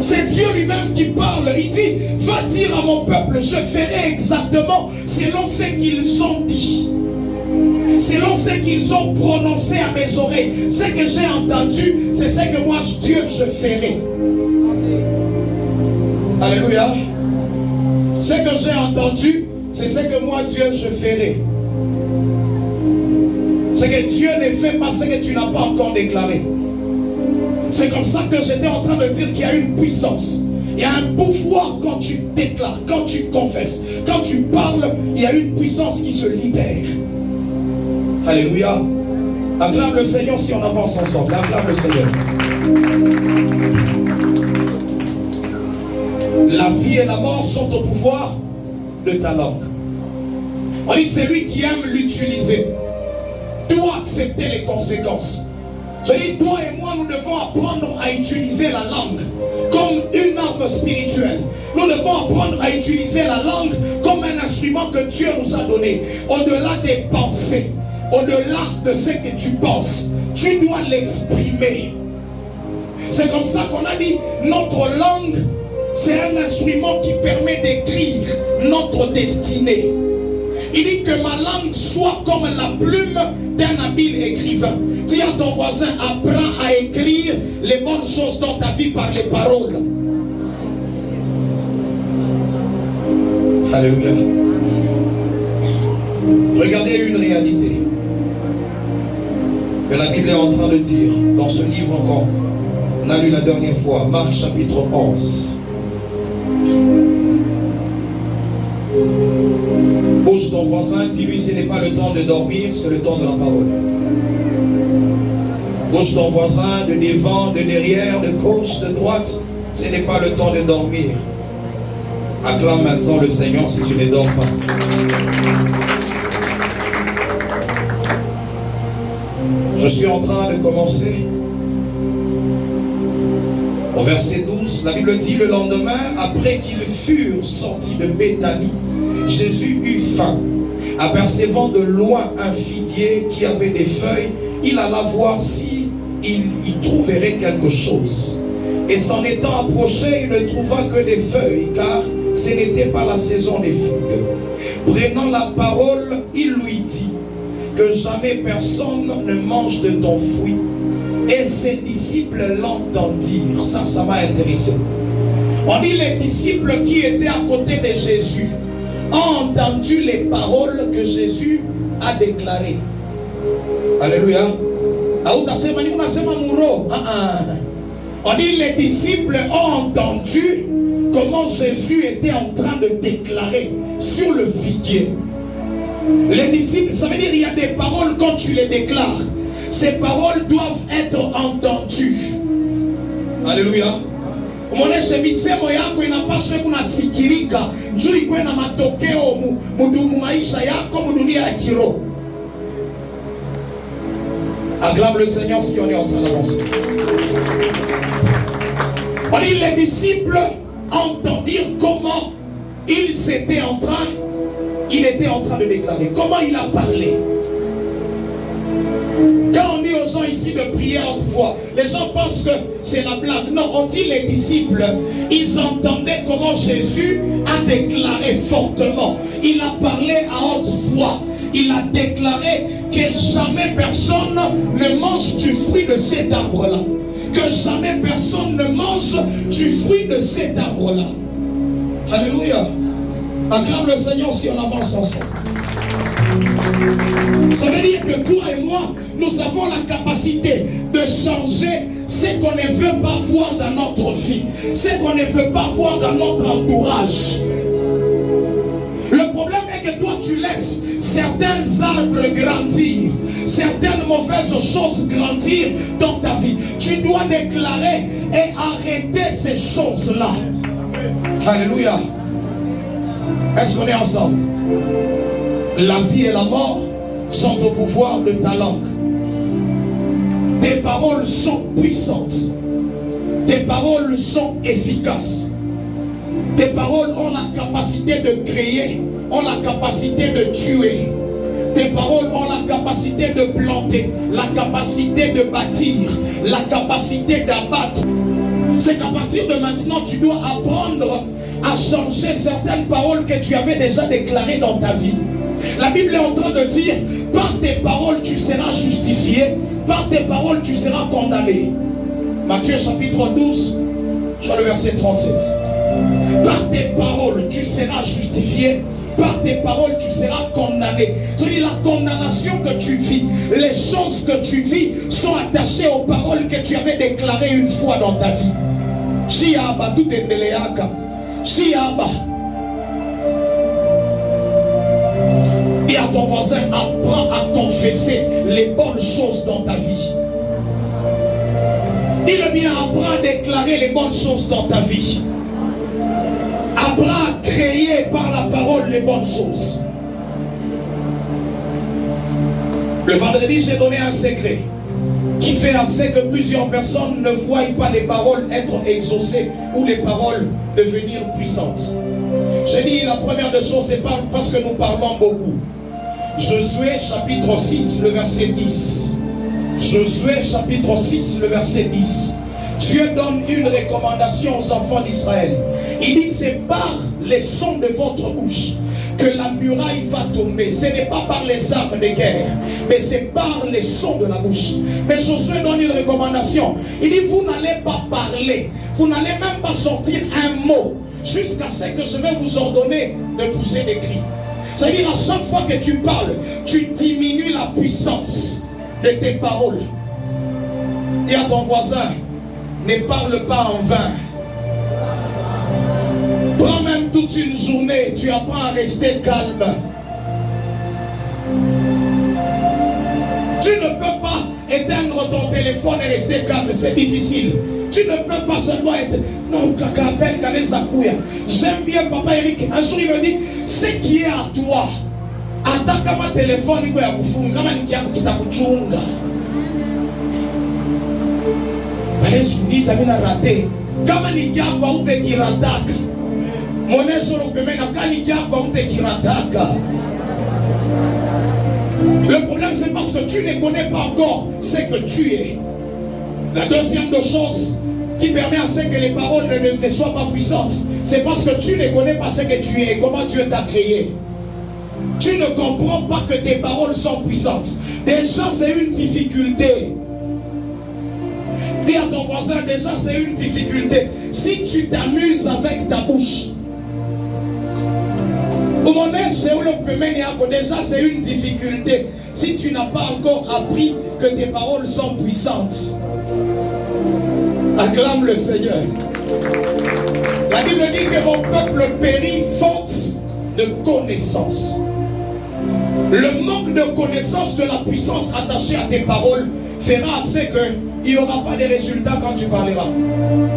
C'est Dieu lui-même qui parle. Il dit, va dire à mon peuple, je ferai exactement selon ce qu'ils ont dit, selon ce qu'ils ont prononcé à mes oreilles. Ce que j'ai entendu, c'est ce que moi, Dieu, je ferai. Alléluia. Ce que j'ai entendu, c'est ce que moi, Dieu, je ferai. C'est que Dieu ne fait pas ce que tu n'as pas encore déclaré. C'est comme ça que j'étais en train de dire qu'il y a une puissance. Il y a un pouvoir quand tu déclares, quand tu confesses, quand tu parles, il y a une puissance qui se libère. Alléluia. Acclame le Seigneur si on avance ensemble. Acclame le Seigneur. La vie et la mort sont au pouvoir de ta langue. On dit celui qui aime l'utiliser doit accepter les conséquences. Je dis, toi et moi, nous devons apprendre à utiliser la langue comme une arme spirituelle. Nous devons apprendre à utiliser la langue comme un instrument que Dieu nous a donné. Au-delà des pensées, au-delà de ce que tu penses, tu dois l'exprimer. C'est comme ça qu'on a dit, notre langue, c'est un instrument qui permet d'écrire notre destinée. Il dit que ma langue soit comme la plume d'un habile écrivain. Dis à ton voisin, apprends à écrire les bonnes choses dans ta vie par les paroles. Alléluia. Regardez une réalité que la Bible est en train de dire dans ce livre encore. On a lu la dernière fois, Marc chapitre 11. Bouge ton voisin, dis-lui, ce n'est pas le temps de dormir, c'est le temps de la parole. Bouge ton voisin, de devant, de derrière, de gauche, de droite, ce n'est pas le temps de dormir. Acclame maintenant le Seigneur si tu ne dors pas. Je suis en train de commencer. Au verset 12, la Bible dit, le lendemain, après qu'ils furent sortis de Béthanie, Jésus eut faim. Apercevant de loin un figuier qui avait des feuilles, il alla voir si il y trouverait quelque chose. Et s'en étant approché, il ne trouva que des feuilles, car ce n'était pas la saison des figues. Prenant la parole, il lui dit, que jamais personne ne mange de ton fruit. Et ses disciples l'entendirent. Ça m'a intéressé. On dit les disciples qui étaient à côté de Jésus ont entendu les paroles que Jésus a déclarées. Alléluia. On dit les disciples ont entendu comment Jésus était en train de déclarer sur le figuier. Les disciples, ça veut dire il y a des paroles quand tu les déclares. Ces paroles doivent être entendues. Alléluia. Moneshemisemo yako inapaswa kunasikilika juu ikuwe na matokeo mudumu maisha yako mudunia ya kiroho. Acclame le Seigneur si on est en train d'avancer. On dit les disciples entendirent comment il était en train de déclarer. Comment il a parlé. Quand on dit aux gens ici de prier en haute voix, les gens pensent que c'est la blague. Non, on dit les disciples, ils entendaient comment Jésus a déclaré fortement. Il a parlé à haute voix. Il a déclaré que jamais personne ne mange du fruit de cet arbre-là. Que jamais personne ne mange du fruit de cet arbre-là. Alléluia. Acclame le Seigneur si on avance ensemble. Ça veut dire que toi et moi, nous avons la capacité de changer ce qu'on ne veut pas voir dans notre vie, ce qu'on ne veut pas voir dans notre entourage. Le problème est que toi tu laisses certains arbres grandir, certaines mauvaises choses grandir dans ta vie. Tu dois déclarer et arrêter ces choses-là. Alléluia. Est-ce qu'on est ensemble? La vie et la mort sont au pouvoir de ta langue. Tes paroles sont puissantes. Tes paroles sont efficaces. Tes paroles ont la capacité de créer, ont la capacité de tuer. Tes paroles ont la capacité de planter, la capacité de bâtir, la capacité d'abattre. C'est qu'à partir de maintenant, tu dois apprendre à changer certaines paroles que tu avais déjà déclarées dans ta vie. La Bible est en train de dire, par tes paroles tu seras justifié, par tes paroles tu seras condamné. Matthieu chapitre 12, sur le verset 37. Par tes paroles tu seras justifié, par tes paroles tu seras condamné. C'est-à-dire la condamnation que tu vis, les choses que tu vis sont attachées aux paroles que tu avais déclarées une fois dans ta vie. Shiaba, tout est beleaka. Shiaba. Et à ton voisin, apprends à confesser les bonnes choses dans ta vie. Dis-le bien, apprends à déclarer les bonnes choses dans ta vie. Apprends à créer par la parole les bonnes choses. Le vendredi, j'ai donné un secret qui fait assez que plusieurs personnes ne voient pas les paroles être exaucées ou les paroles devenir puissantes. J'ai dit la première des choses, c'est parce que nous parlons beaucoup. Josué chapitre 6, le verset 10. Josué chapitre 6, le verset 10. Dieu donne une recommandation aux enfants d'Israël. Il dit, c'est par les sons de votre bouche que la muraille va tomber. Ce n'est pas par les armes de guerre, mais c'est par les sons de la bouche. Mais Josué donne une recommandation. Il dit, vous n'allez pas parler, vous n'allez même pas sortir un mot jusqu'à ce que je vais vous ordonner de pousser des cris. C'est-à-dire à chaque fois que tu parles, tu diminues la puissance de tes paroles. Dis à ton voisin, ne parle pas en vain. Prends même toute une journée, tu apprends à rester calme. Tu ne peux pas éteindre ton téléphone et rester calme, c'est difficile. Tu ne peux pas seulement être... Non, j'aime bien Papa Eric. Un jour il me dit, ce qui est à toi, attaque ma téléphone, il y a beaucoup kama nikita kuchunga. Yesu ni tamina raté. Kama nikia kwa ute kirataka. Moneso lopemena kani nikia kwa ute kirataka. Le problème c'est parce que tu ne connais pas encore ce que tu es. La deuxième des choses qui permet à ce que les paroles ne soient pas puissantes, c'est parce que tu ne connais pas ce que tu es et comment Dieu t'a créé. tu ne comprends pas que tes paroles sont puissantes. Déjà, c'est une difficulté. Dis à ton voisin, déjà, c'est une difficulté. Si tu t'amuses avec ta bouche, déjà, c'est une difficulté. Si tu n'as pas encore appris que tes paroles sont puissantes, acclame le Seigneur. La Bible dit que mon peuple périt faute de connaissance. Le manque de connaissance de la puissance attachée à tes paroles fera assez qu'il n'y aura pas de résultats quand tu parleras.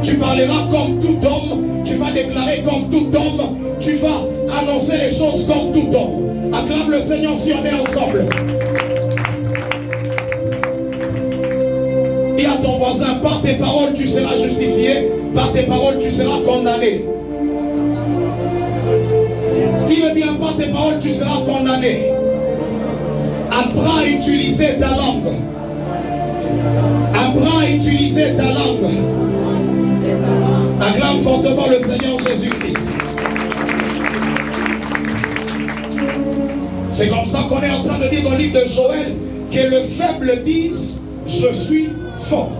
Tu parleras comme tout homme, tu vas déclarer comme tout homme, tu vas annoncer les choses comme tout homme. Acclame le Seigneur si on est ensemble. Dis à ton voisin, par tes paroles tu seras justifié, par tes paroles tu seras condamné. Dis-le bien, par tes paroles tu seras condamné. Apprends à utiliser ta langue. Apprends à utiliser ta langue. Acclame fortement le Seigneur Jésus-Christ. C'est comme ça qu'on est en train de dire dans le livre de Joël que le faible dise je suis fort.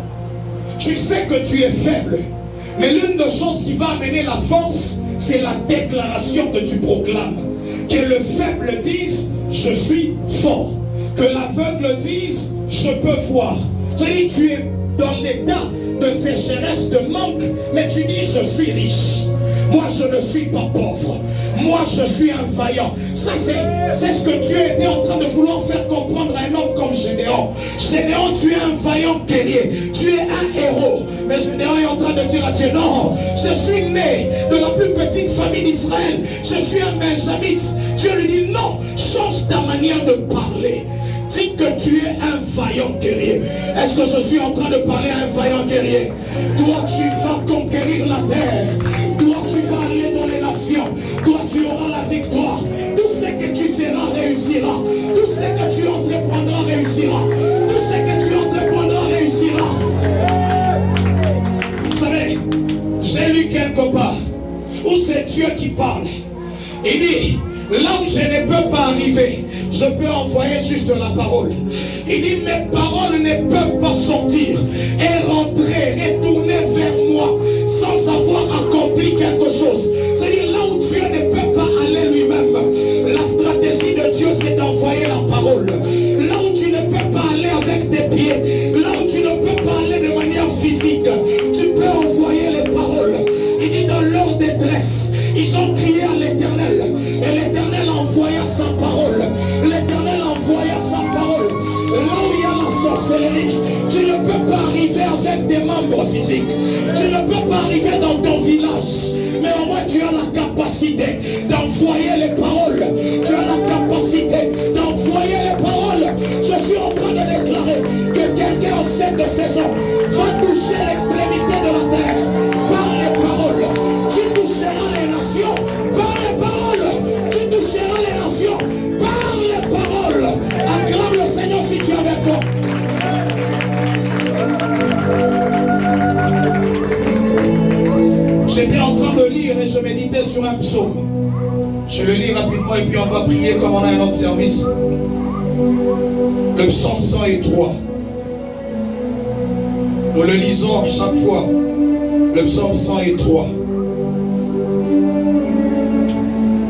Tu sais que tu es faible, mais l'une des choses qui va amener la force, c'est la déclaration que tu proclames. Que le faible dise je suis fort. Que l'aveugle dise je peux voir. C'est-à-dire tu es dans l'état de sécheresse, de manque, mais tu dis je suis riche. Moi je ne suis pas pauvre. Moi je suis un vaillant. Ça c'est ce que Dieu était en train de vouloir faire comprendre à un homme comme Gédéon. Gédéon, tu es un vaillant guerrier. Tu es un héros. Mais Gédéon est en train de dire à Dieu, non, je suis né de la plus petite famille d'Israël. Je suis un benjamite. Dieu lui dit non, change ta manière de parler. Dis que tu es un vaillant guerrier. Est-ce que je suis en train de parler à un vaillant guerrier? Toi, tu vas conquérir la terre. Toi, tu vas aller dans les nations. Toi, tu auras la victoire. Tout ce que tu feras réussira. Tout ce que tu entreprendras réussira. Tout ce que tu entreprendras réussira. Vous savez, j'ai lu quelque part où c'est Dieu qui parle. Il dit, là où je ne peux pas arriver, je peux envoyer juste la parole. Il dit, mes paroles ne peuvent pas sortir et rentrer, retourner vers moi sans avoir accompli quelque chose. C'est-à-dire là où Dieu ne peut pas aller lui-même, la stratégie de Dieu c'est d'envoyer la parole. Là où tu ne peux pas aller avec tes pieds, là où tu ne peux pas aller de manière physique, tu peux envoyer les paroles. Il dit, dans leur détresse, ils ont crié à l'Éternel et l'Éternel envoya sa parole. L'Éternel envoya sa parole. Là où il y a la sorcellerie, tu ne peux pas arriver avec des membres physiques. Tu ne peux pas arriver dans ton village. Mais au moins tu as la capacité d'envoyer les paroles. Tu as la capacité d'envoyer les paroles. Je suis en train de déclarer que quelqu'un en cette saison va toucher l'extrémité de la terre par les paroles. Tu toucheras les nations par les paroles. Tu toucheras les nations par les paroles. Acclame le Seigneur si tu es avec moi. J'étais en train de lire et je méditais sur un psaume. Je le lis rapidement et puis on va prier comme on a un autre service. Le psaume 103. Nous le lisons chaque fois. Le psaume 103.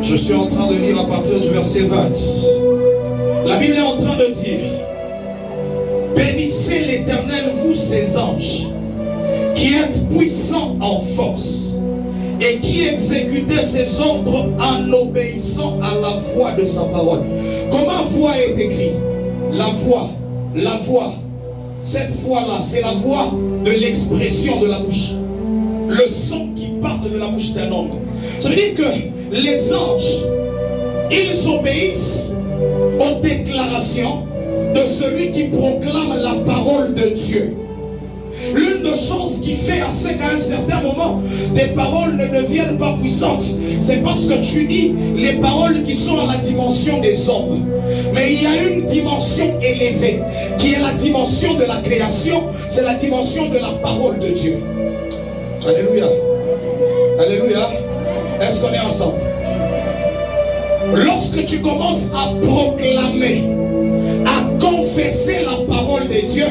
Je suis en train de lire à partir du verset 20. La Bible est en train de dire: bénissez l'Éternel, vous ses anges, qui êtes puissants en force et qui exécutez ses ordres en obéissant à la voix de sa parole. Comment voix est écrit? La voix. Cette voix-là, c'est la voix de l'expression de la bouche. Le son qui part de la bouche d'un homme. Ça veut dire que les anges, ils obéissent aux déclarations de celui qui proclame la parole de Dieu. L'une des choses qui fait à ce qu'à un certain moment, tes paroles ne deviennent pas puissantes, c'est parce que tu dis les paroles qui sont à la dimension des hommes. Mais il y a une dimension élevée, qui est la dimension de la création, c'est la dimension de la parole de Dieu. Alléluia. Alléluia. Est-ce qu'on est ensemble? Lorsque tu commences à proclamer, à confesser la parole de Dieu,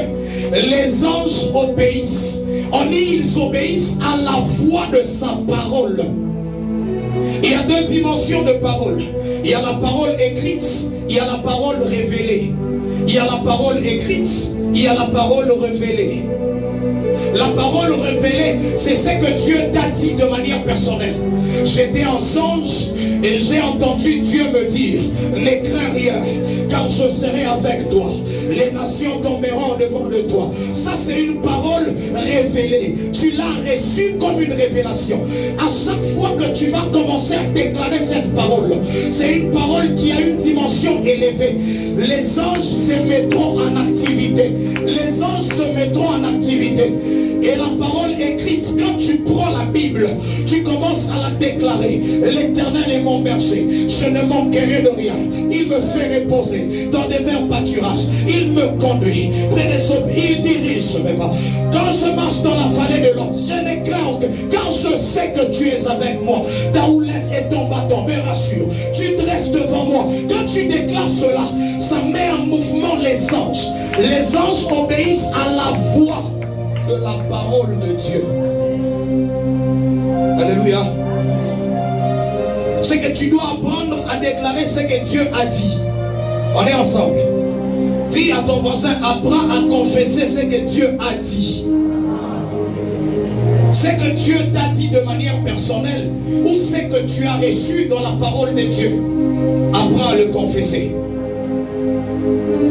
les anges obéissent. On dit ils obéissent à la voix de sa parole. Il y a deux dimensions de parole. Il y a la parole écrite, il y a la parole révélée. Il y a la parole écrite, il y a la parole révélée. La parole révélée, c'est ce que Dieu t'a dit de manière personnelle. J'étais en songe et j'ai entendu Dieu me dire: ne crains rien, car je serai avec toi. Les nations tomberont devant de toi. Ça, c'est une parole révélée. Tu l'as reçue comme une révélation. À chaque fois que tu vas commencer à déclarer cette parole, c'est une parole qui a une dimension élevée. Les anges se mettront en activité. Les anges se mettront en activité. Et la parole écrite, quand tu prends la Bible, tu commences à la déclarer. L'Éternel est mon berger, je ne manquerai de rien. Il me fait reposer dans des verts pâturages. Il me conduit près des eaux, il dirige mes pas. Quand je marche dans la vallée de l'ombre, je ne crains aucun, car je sais que tu es avec moi. Ta houlette et ton bâton me rassurent. Tu dresses devant moi. Quand tu déclares cela, ça met en mouvement les anges. Les anges obéissent à la voix de la parole de Dieu. Alléluia. C'est que tu dois apprendre à déclarer ce que Dieu a dit. On est ensemble. Dis à ton voisin: apprends à confesser ce que Dieu a dit. Ce que Dieu t'a dit de manière personnelle ou ce que tu as reçu dans la parole de Dieu. Apprends à le confesser.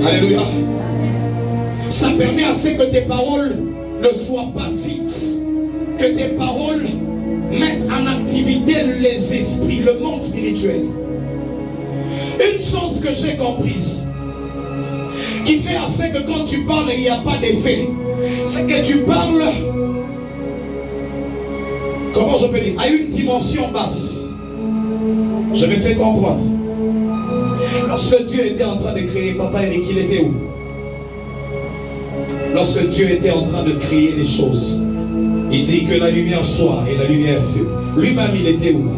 Alléluia. Ça permet à ce que tes paroles ne soient pas vides, que tes paroles mettent en activité les esprits, le monde spirituel. Une chose que j'ai comprise, qui fait à ce que quand tu parles, il n'y a pas d'effet, c'est que tu parles, comment je peux dire, à une dimension basse. Je me fais comprendre. Lorsque Dieu était en train de créer, Papa Eric, il était où? Lorsque Dieu était en train de créer des choses, il dit que la lumière soit et la lumière fut. Lui-même, il était où?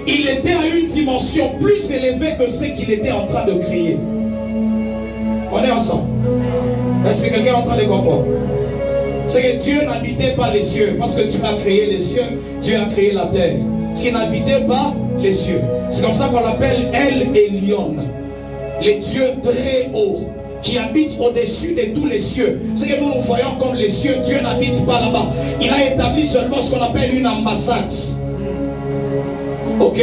Il était à une dimension plus élevée que ce qu'il était en train de créer. On est ensemble. Est-ce que quelqu'un est en train de comprendre? C'est que Dieu n'habitait pas les cieux. Parce que Dieu a créé les cieux, Dieu a créé la terre. Ce qui n'habitait pas les cieux. C'est comme ça qu'on appelle El Elyon, les dieux très hauts, qui habite au-dessus de tous les cieux. C'est que nous nous voyons comme les cieux. Dieu n'habite pas là-bas. Il a établi seulement ce qu'on appelle une ambassade. Ok?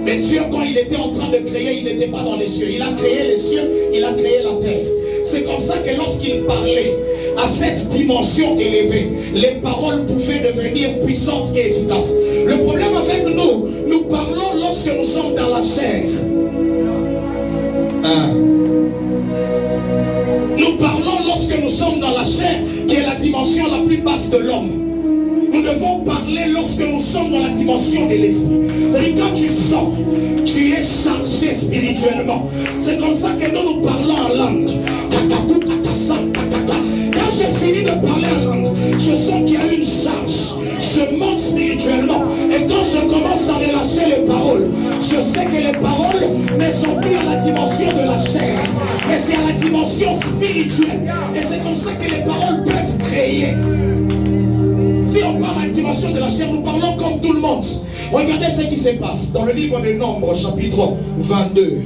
Mais Dieu, quand il était en train de créer, il n'était pas dans les cieux. Il a créé les cieux, il a créé la terre. C'est comme ça que lorsqu'il parlait à cette dimension élevée, les paroles pouvaient devenir puissantes et efficaces. Le problème avec nous, nous parlons lorsque nous sommes dans la chair. Nous parlons lorsque nous sommes dans la chair, qui est la dimension la plus basse de l'homme. Nous devons parler lorsque nous sommes dans la dimension de l'esprit. C'est-à-dire quand tu sors, tu es chargé spirituellement. C'est comme ça que nous parlons en langue. Quand j'ai fini de parler en langue, je sens qu'il y a une charge. Je monte spirituellement. Et quand je commence à relâcher les paroles, je sais que les paroles ne sont plus à la dimension de la chair, mais c'est à la dimension spirituelle. Et c'est comme ça que les paroles peuvent créer. Si on parle à la dimension de la chair, nous parlons comme tout le monde. Regardez ce qui se passe dans le livre de Nombres, chapitre 22.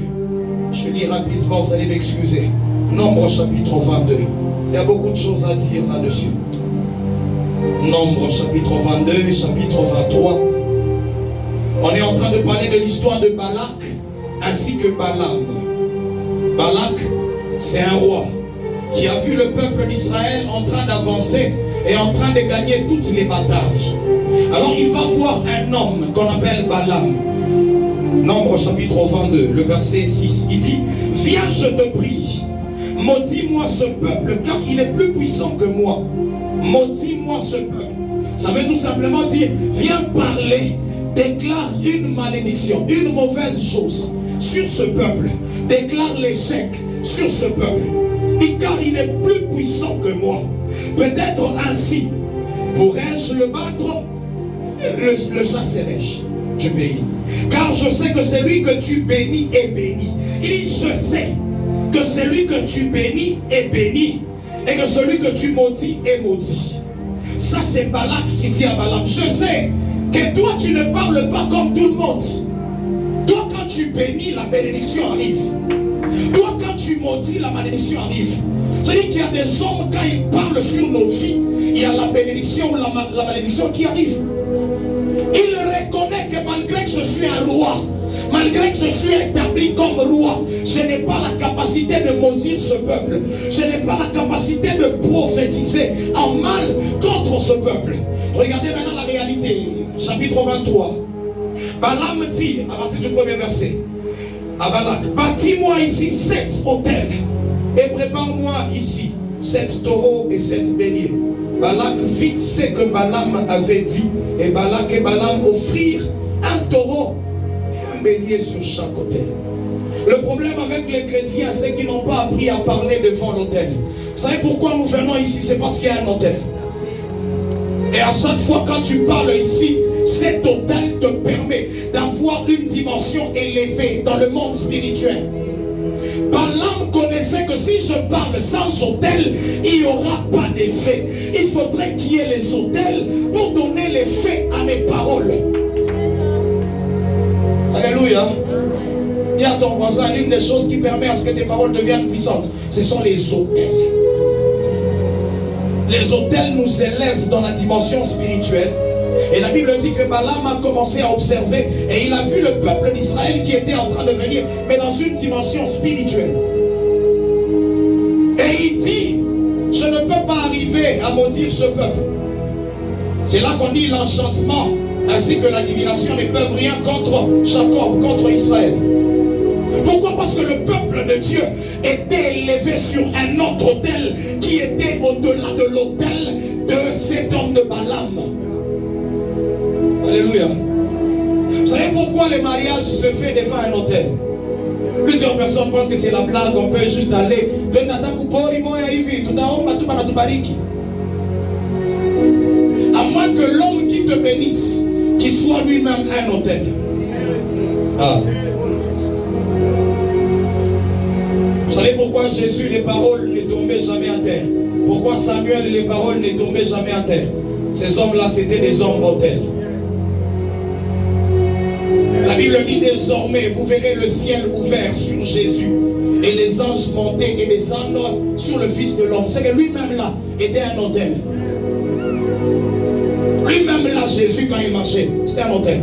Je lis rapidement, vous allez m'excuser. Nombres, chapitre 22. Il y a beaucoup de choses à dire là-dessus. Nombres, chapitre 22, chapitre 23. On est en train de parler de l'histoire de Balak ainsi que Balaam. Balak, c'est un roi qui a vu le peuple d'Israël en train d'avancer et en train de gagner toutes les batailles. Alors il va voir un homme qu'on appelle Balaam. Nombre chapitre 22, le verset 6, il dit: viens, je te prie, maudis-moi ce peuple, car il est plus puissant que moi. Maudis-moi ce peuple. Ça veut tout simplement dire: viens parler, déclare une malédiction, une mauvaise chose sur ce peuple, déclare l'échec sur ce peuple, et car il est plus puissant que moi. Peut-être ainsi pourrais-je le battre, le chasserai-je du pays. car je sais que celui que tu bénis est béni. Il dit, je sais que celui que tu bénis est béni, et que celui que tu maudis est maudit. Ça, c'est Balak qui dit à Balaam, je sais que toi, tu ne parles pas comme tout le monde. Toi, quand tu bénis, la bénédiction arrive. Toi, quand tu maudis, la malédiction arrive. C'est-à-dire qu'il y a des hommes, quand ils parlent sur nos vies, il y a la bénédiction ou la malédiction qui arrive. Il reconnaît que malgré que je suis un roi, malgré que je suis établi comme roi, je n'ai pas la capacité de maudire ce peuple. Je n'ai pas la capacité de prophétiser en mal contre ce peuple. Regardez maintenant la réalité. Chapitre 23. Balaam dit, à partir du premier verset, à Balak, bâtis-moi ici 7 autels et prépare-moi ici 7 taureaux et 7 béliers. Balak fit ce que Balaam avait dit, et Balak et Balaam offrirent un taureau et un bélier sur chaque autel. Le problème avec les chrétiens, c'est qu'ils n'ont pas appris à parler devant l'autel. Vous savez pourquoi nous venons ici? C'est parce qu'il y a un autel. Et à chaque fois quand tu parles ici, cet autel te permet d'avoir une dimension élevée dans le monde spirituel. Balaam connaissait que si je parle sans autel, il n'y aura pas d'effet. Il faudrait qu'il y ait les autels pour donner l'effet à mes paroles. Alléluia. Dis à ton voisin, l'une des choses qui permet à ce que tes paroles deviennent puissantes, ce sont les autels. Les autels nous élèvent dans la dimension spirituelle. Et la Bible dit que Balaam a commencé à observer et il a vu le peuple d'Israël qui était en train de venir, mais dans une dimension spirituelle. Et il dit, je ne peux pas arriver à maudire ce peuple. C'est là qu'on dit l'enchantement ainsi que la divination ne peuvent rien contre Jacob, contre Israël. Pourquoi? Parce que le peuple de Dieu était élevé sur un autre autel qui était au-delà de l'autel de cet homme de Balaam. Alléluia. Vous savez pourquoi le mariage se fait devant un autel? Plusieurs personnes pensent que c'est la blague, on peut juste aller. À moins que l'homme qui te bénisse, qu'il soit lui-même un autel. Ah. Vous savez pourquoi Jésus, les paroles ne tombaient jamais à terre? Pourquoi Samuel, les paroles ne tombaient jamais à terre? Ces hommes-là, c'était des hommes autels. La Bible dit désormais, vous verrez le ciel ouvert sur Jésus et les anges montés et descendre sur le Fils de l'homme. C'est que lui-même là était un autel. Lui-même là, Jésus, quand il marchait, c'était un autel.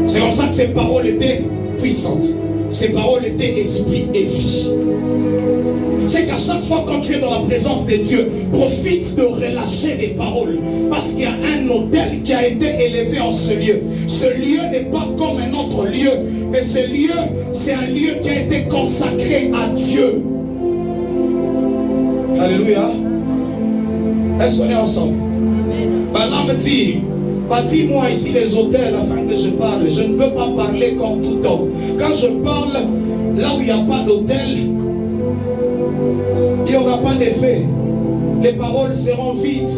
C'est comme ça que ses paroles étaient puissantes. Ses paroles étaient esprit et vie. C'est qu'à chaque fois quand tu es dans la présence de Dieu, profite de relâcher des paroles. Parce qu'il y a un autel qui a été élevé en ce lieu. Ce lieu n'est pas comme un autre lieu, mais ce lieu, c'est un lieu qui a été consacré à Dieu. Alléluia. Est-ce qu'on est ensemble? Balaam dit, bâtis-moi ici les autels afin que je parle. Je ne peux pas parler comme tout homme. Quand je parle, là où il n'y a pas d'autel, il n'y aura pas d'effet. Les paroles seront vides.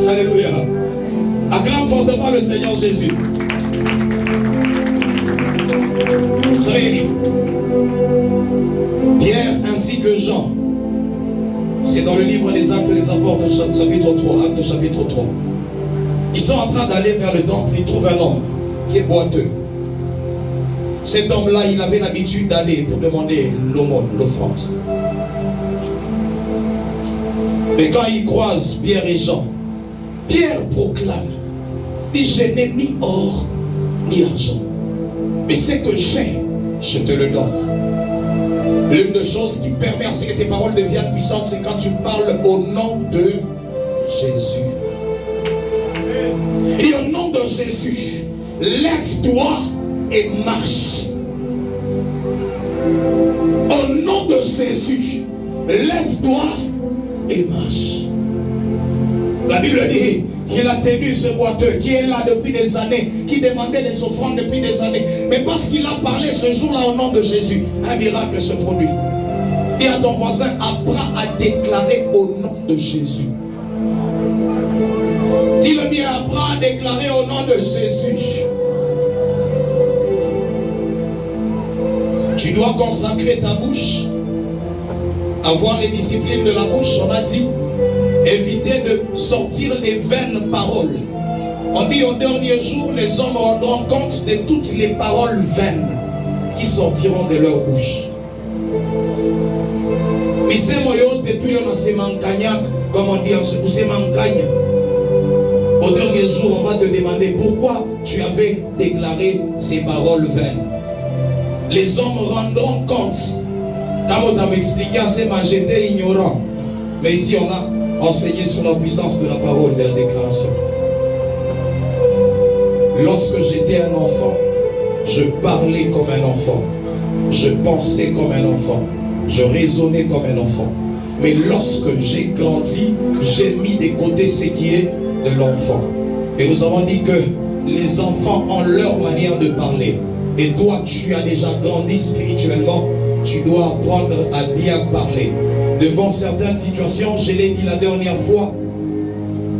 Alléluia. Acclame fortement le Seigneur Jésus. Vous savez, Pierre ainsi que Jean, c'est dans le livre des Actes des Apôtres, chapitre 3, Actes chapitre 3. Ils sont en train d'aller vers le temple, ils trouvent un homme qui est boiteux. Cet homme-là, il avait l'habitude d'aller pour demander l'aumône, l'offrande. Mais quand il croise Pierre et Jean, Pierre proclame, dit, je n'ai ni or ni argent, mais ce que j'ai, je te le donne. L'une des choses qui permet à ce que tes paroles deviennent puissantes, c'est quand tu parles au nom de Jésus. Et au nom de Jésus, lève-toi et marche. Au nom de Jésus, lève-toi et marche. La Bible dit qu'il a tenu ce boiteux qui est là depuis des années, qui demandait des offrandes depuis des années. Mais parce qu'il a parlé ce jour-là au nom de Jésus, un miracle se produit. Et à ton voisin, apprends à déclarer au nom de Jésus. Dis-le bien, apprends à déclarer au nom de Jésus. Tu dois consacrer ta bouche, avoir les disciplines de la bouche. On a dit, éviter de sortir les vaines paroles. On dit au dernier jour, les hommes rendront compte de toutes les paroles vaines qui sortiront de leur bouche. Comme on dit en ce au dernier jour, on va te demander pourquoi tu avais déclaré ces paroles vaines. Les hommes rendront compte. Comme on t'a expliqué, j'étais ignorant. Mais ici, on a enseigné sur la puissance de la parole, de la déclaration. Lorsque j'étais un enfant, je parlais comme un enfant. Je pensais comme un enfant. Je raisonnais comme un enfant. Mais lorsque j'ai grandi, j'ai mis de côté ce qui est de l'enfant. Et nous avons dit que les enfants ont leur manière de parler. Et toi, tu as déjà grandi spirituellement. Tu dois apprendre à bien parler. Devant certaines situations, je l'ai dit la dernière fois,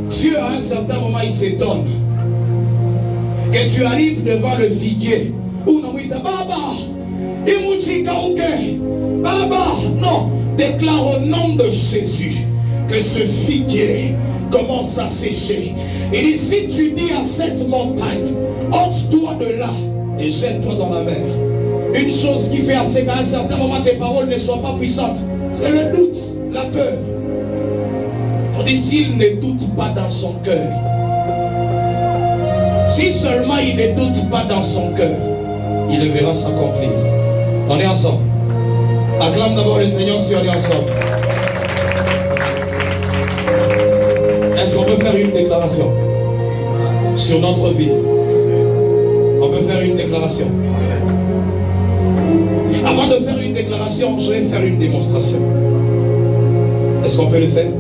Dieu à un certain moment, il s'étonne. Que tu arrives devant le figuier. Baba, non, déclare au nom de Jésus que ce figuier commence à sécher. Et dit, si tu dis à cette montagne, ôte-toi de là et jette-toi dans la mer. Une chose qui fait assez qu'à un certain moment tes paroles ne soient pas puissantes, c'est le doute, la peur. On dit, s'il ne doute pas dans son cœur, si seulement il ne doute pas dans son cœur, il le verra s'accomplir. On est ensemble. Acclame d'abord le Seigneur si on est ensemble. Est-ce qu'on peut faire une déclaration sur notre vie? On peut faire une déclaration. Avant de faire une déclaration, je vais faire une démonstration. Est-ce qu'on peut le faire?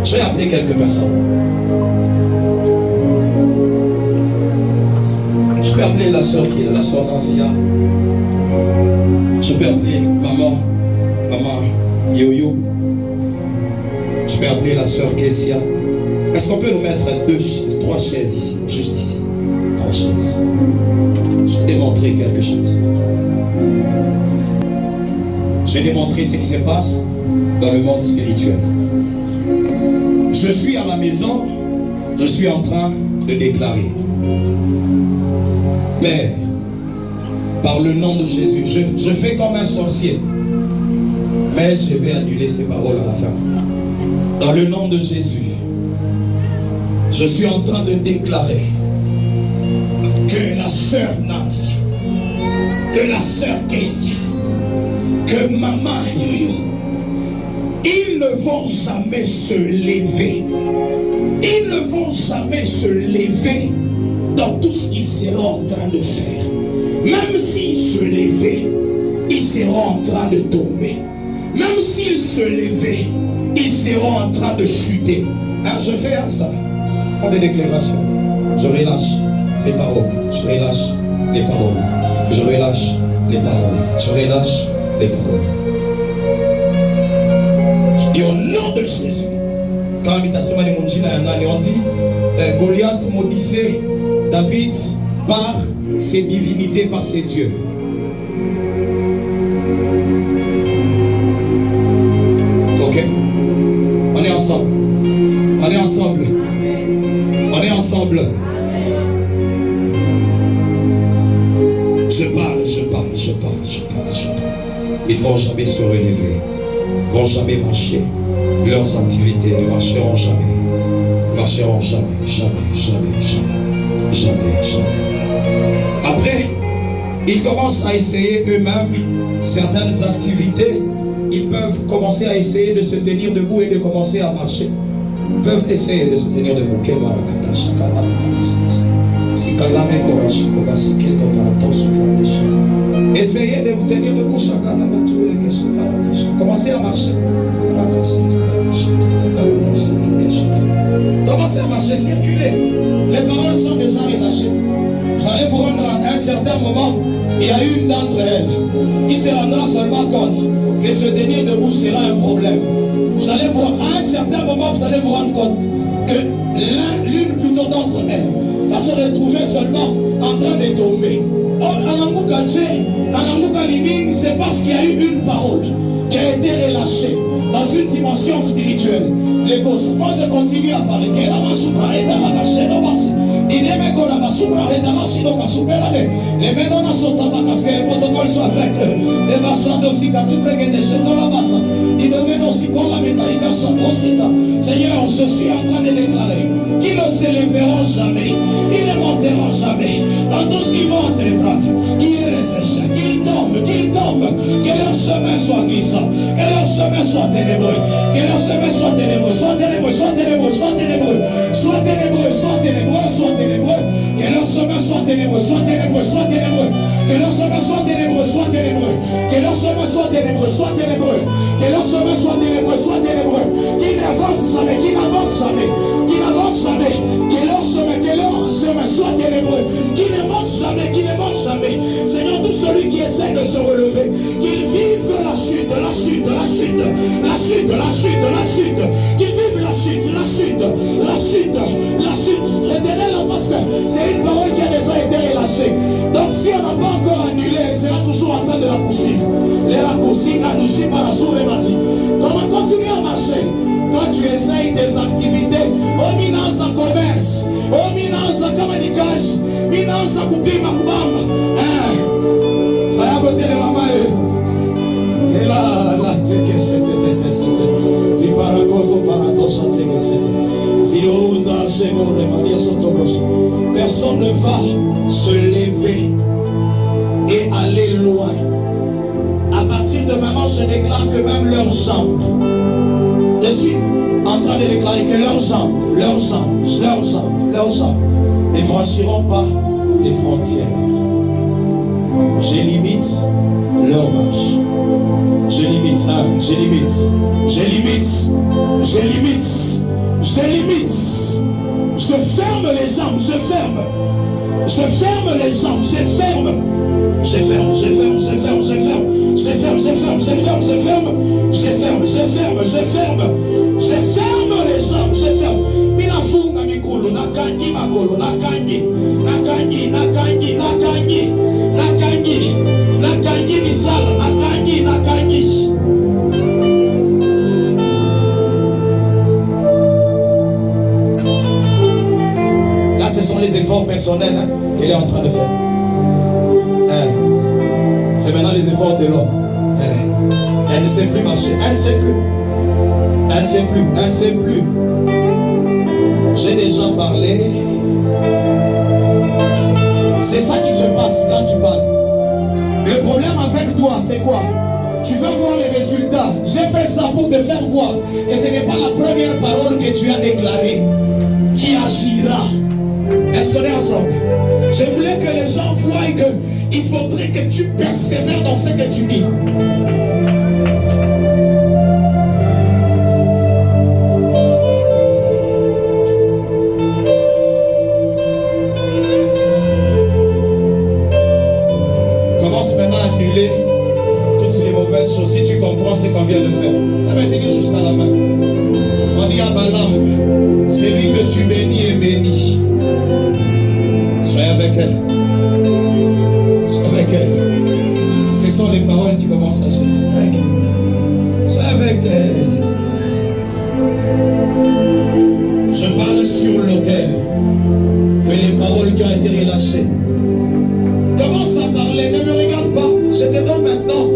Je vais appeler quelques personnes. Je peux appeler la soeur qui est là, la soeur Nancia. Je peux appeler maman Yo-Yo. Je peux appeler la soeur Kessia. Est-ce qu'on peut nous mettre 3 chaises ici, juste ici? 3 chaises. Je vais démontrer quelque chose. Je vais démontrer ce qui se passe dans le monde spirituel. Je suis à la maison, je suis en train de déclarer. Père, par le nom de Jésus, je fais comme un sorcier, mais je vais annuler ces paroles à la fin. Dans le nom de Jésus, je suis en train de déclarer que la sœur Nancy, que la sœur Kessia, que maman Yo-Yo, ils ne vont jamais se lever. Ils ne vont jamais se lever dans tout ce qu'ils seront en train de faire. Même s'ils se levaient, ils seront en train de tomber. Même s'ils se levaient, ils seront en train de chuter. Alors je fais ça. Pas de déclaration. Je relâche les paroles. Je relâche les paroles. Je relâche les paroles. Je relâche les paroles. Je dis au nom de Jésus. Quand on dit Goliath maudissait David par ses divinités, par ses dieux. Ok? On est ensemble. On est ensemble. On est ensemble. Je parle. Ils ne vont jamais se relever. Ils ne vont jamais marcher. Leurs activités ne marcheront jamais. Ne marcheront jamais. Après, ils commencent à essayer eux-mêmes certaines activités. Ils peuvent commencer à essayer de se tenir debout et de commencer à marcher. Ils peuvent essayer de se tenir debout. Essayez de vous tenir debout. Commencez à marcher. Commencez à marcher, circuler. Les paroles sont déjà relâchées. Vous allez vous rendre à un certain moment, il y a une d'entre elles qui se rendra seulement compte que se tenir debout sera un problème. Vous allez voir, à un certain moment, vous allez vous rendre compte que l'une plutôt d'entre elles va se retrouver seulement en train de tomber. C'est parce qu'il y a eu une parole qui a été relâchée dans une dimension spirituelle. Les gosses, moi je continue à parler. Que la masupra est à la machine au bas. Il est même qu'on a masupra est à la machine au masupra. Les ménons à son tabac, parce que les protocoles sont avec les bassins aussi, quand tu prends des chèques dans la basse. Il demande aussi qu'on la métallique à son procédé. Seigneur, je suis en train de déclarer qu'ils ne s'élèveront jamais, ils ne monteront jamais dans tout ce qu'ils vont entreprendre. Qu'ils tombent, que leur chemin soit glissant, que leur chemin soit ténébreux, que leur chemin soit ténébreux, soit ténébreux, soit ténébreux, soit ténébreux, soit ténébreux, soit ténébreux, soit ténébreux, que leur chemin soit ténébreux, soit ténébreux, soit ténébreux, que leur chemin soit ténébreux, soit ténébreux, que leur chemin soit ténébreux, soit ténébreux, que leur chemin soit ténébreux, soit ténébreux, qui n'avance jamais, qui n'avance jamais, qui n'avance jamais, que leur chemin soit ténébreux, qui ne monte jamais, qui ne monte jamais. Seigneur, tout celui qui essaie de se relever, qu'il vive la chute, la chute, la chute, la chute, la chute, la chute, qu'il vive la chute, la chute, la chute, la chute. L'éternel, parce que c'est une parole qui a déjà été relâchée. Donc si on n'a pas encore annulé, elle sera toujours en train de la poursuivre. Les raccourcis, Kadouchi, Parasou, Remati. Comment continuer à marcher? Quand tu essayes des activités, au minance en commerce, au minance en communication, minance en coupima kubamba. Ça y a côté de maman. Et là, teke c'était. Si paracoso paradoxa teke c'était. Si onda chego remadia sotogos. Personne ne va se lever et aller loin. À partir de maintenant, je déclare que même leurs jambes. Je suis en train de déclarer que leurs jambes ne franchiront pas les frontières. Je limite leur marche. Je ferme les jambes, je ferme les jambes, je ferme les jambes, je ferme. Minafunga mikulu, nakanyi makulu, nakanyi misala, nakanyi. Là, ce sont les efforts personnels qu'elle est en train de faire. C'est maintenant les efforts de l'homme. Elle ne sait plus marcher. Elle ne sait plus. J'ai déjà parlé. C'est ça qui se passe quand tu parles. Le problème avec toi, c'est quoi? Tu veux voir les résultats. J'ai fait ça pour te faire voir. Et ce n'est pas la première parole que tu as déclarée qui agira. Est-ce qu'on est ensemble? Je voulais que les gens voient qu'il faudrait que tu persévères dans ce que tu dis. Commence maintenant à annuler toutes les mauvaises choses. Si tu comprends ce qu'on vient de faire, mettez-le jusqu'à la main. On dit à Balaam, celui que tu bénis est béni. Sois avec elle. Ce sont les paroles qui commencent à changer. Sois avec elle. Je parle sur l'autel. Que les paroles qui ont été relâchées. Commence à parler. Ne me regarde pas. Je te donne maintenant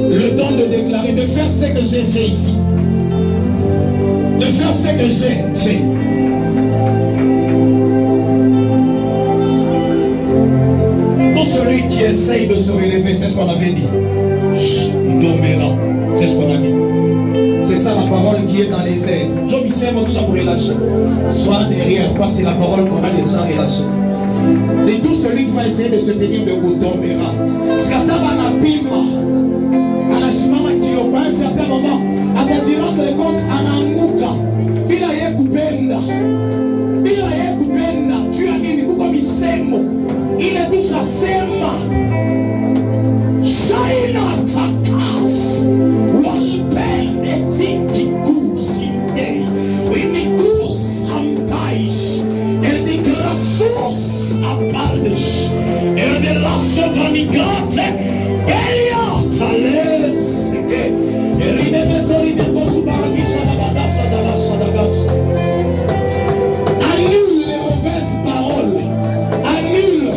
le temps de déclarer, de faire ce que j'ai fait ici. De faire ce que j'ai fait. Celui qui essaye de se relever, c'est ce qu'on avait dit. Il dormira. C'est ce qu'on a dit. C'est ça la parole qui est dans les airs. Je me sais que ça pour relâcher. Soit derrière toi, c'est la parole qu'on a déjà relâchée. Et tout celui qui va essayer de se tenir debout dormira. Parce qu'à un certain moment, à te rendre compte, anamuka. Tu as mis comme misemo. Il Sovanigote, Elia, Tales, annule les mauvaises paroles. Annule.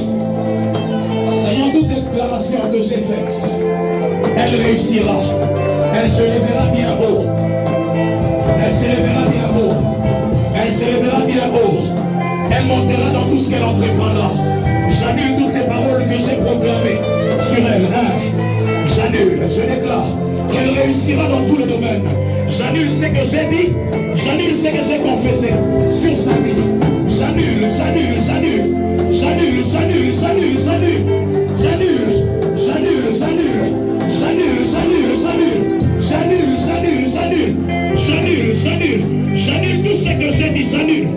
Seigneur, toute déclaration que j'ai faite, elle réussira. Elle se lèvera bien haut. Elle se lèvera bien haut. Elle se lèvera bien haut. Elle montera dans tout ce qu'elle entreprendra. J'annule toutes ces paroles que j'ai proclamées sur elle. J'annule, je déclare qu'elle réussira dans tous les domaines. J'annule ce que j'ai dit. J'annule ce que j'ai confessé sur sa vie. J'annule, j'annule, j'annule. J'annule, j'annule, j'annule, j'annule. J'annule, j'annule, j'annule. J'annule, j'annule, j'annule. J'annule, j'annule, j'annule. J'annule, j'annule. J'annule tout ce que j'ai dit, j'annule.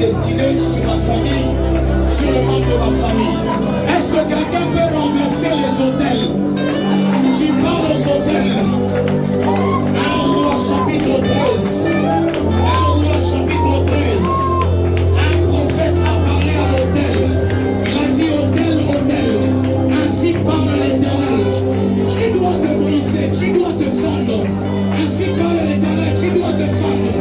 destinée, sur ma famille, sur le membre de ma famille. Est-ce que quelqu'un peut renverser les autels? Tu parles aux autels. 1 Roi chapitre 13. 1 Roi chapitre 13. Un prophète a parlé à l'autel. Il a dit autel, autel. Ainsi parle l'Éternel. Tu dois te briser, tu dois te fendre. Ainsi parle l'Éternel, tu dois te fendre.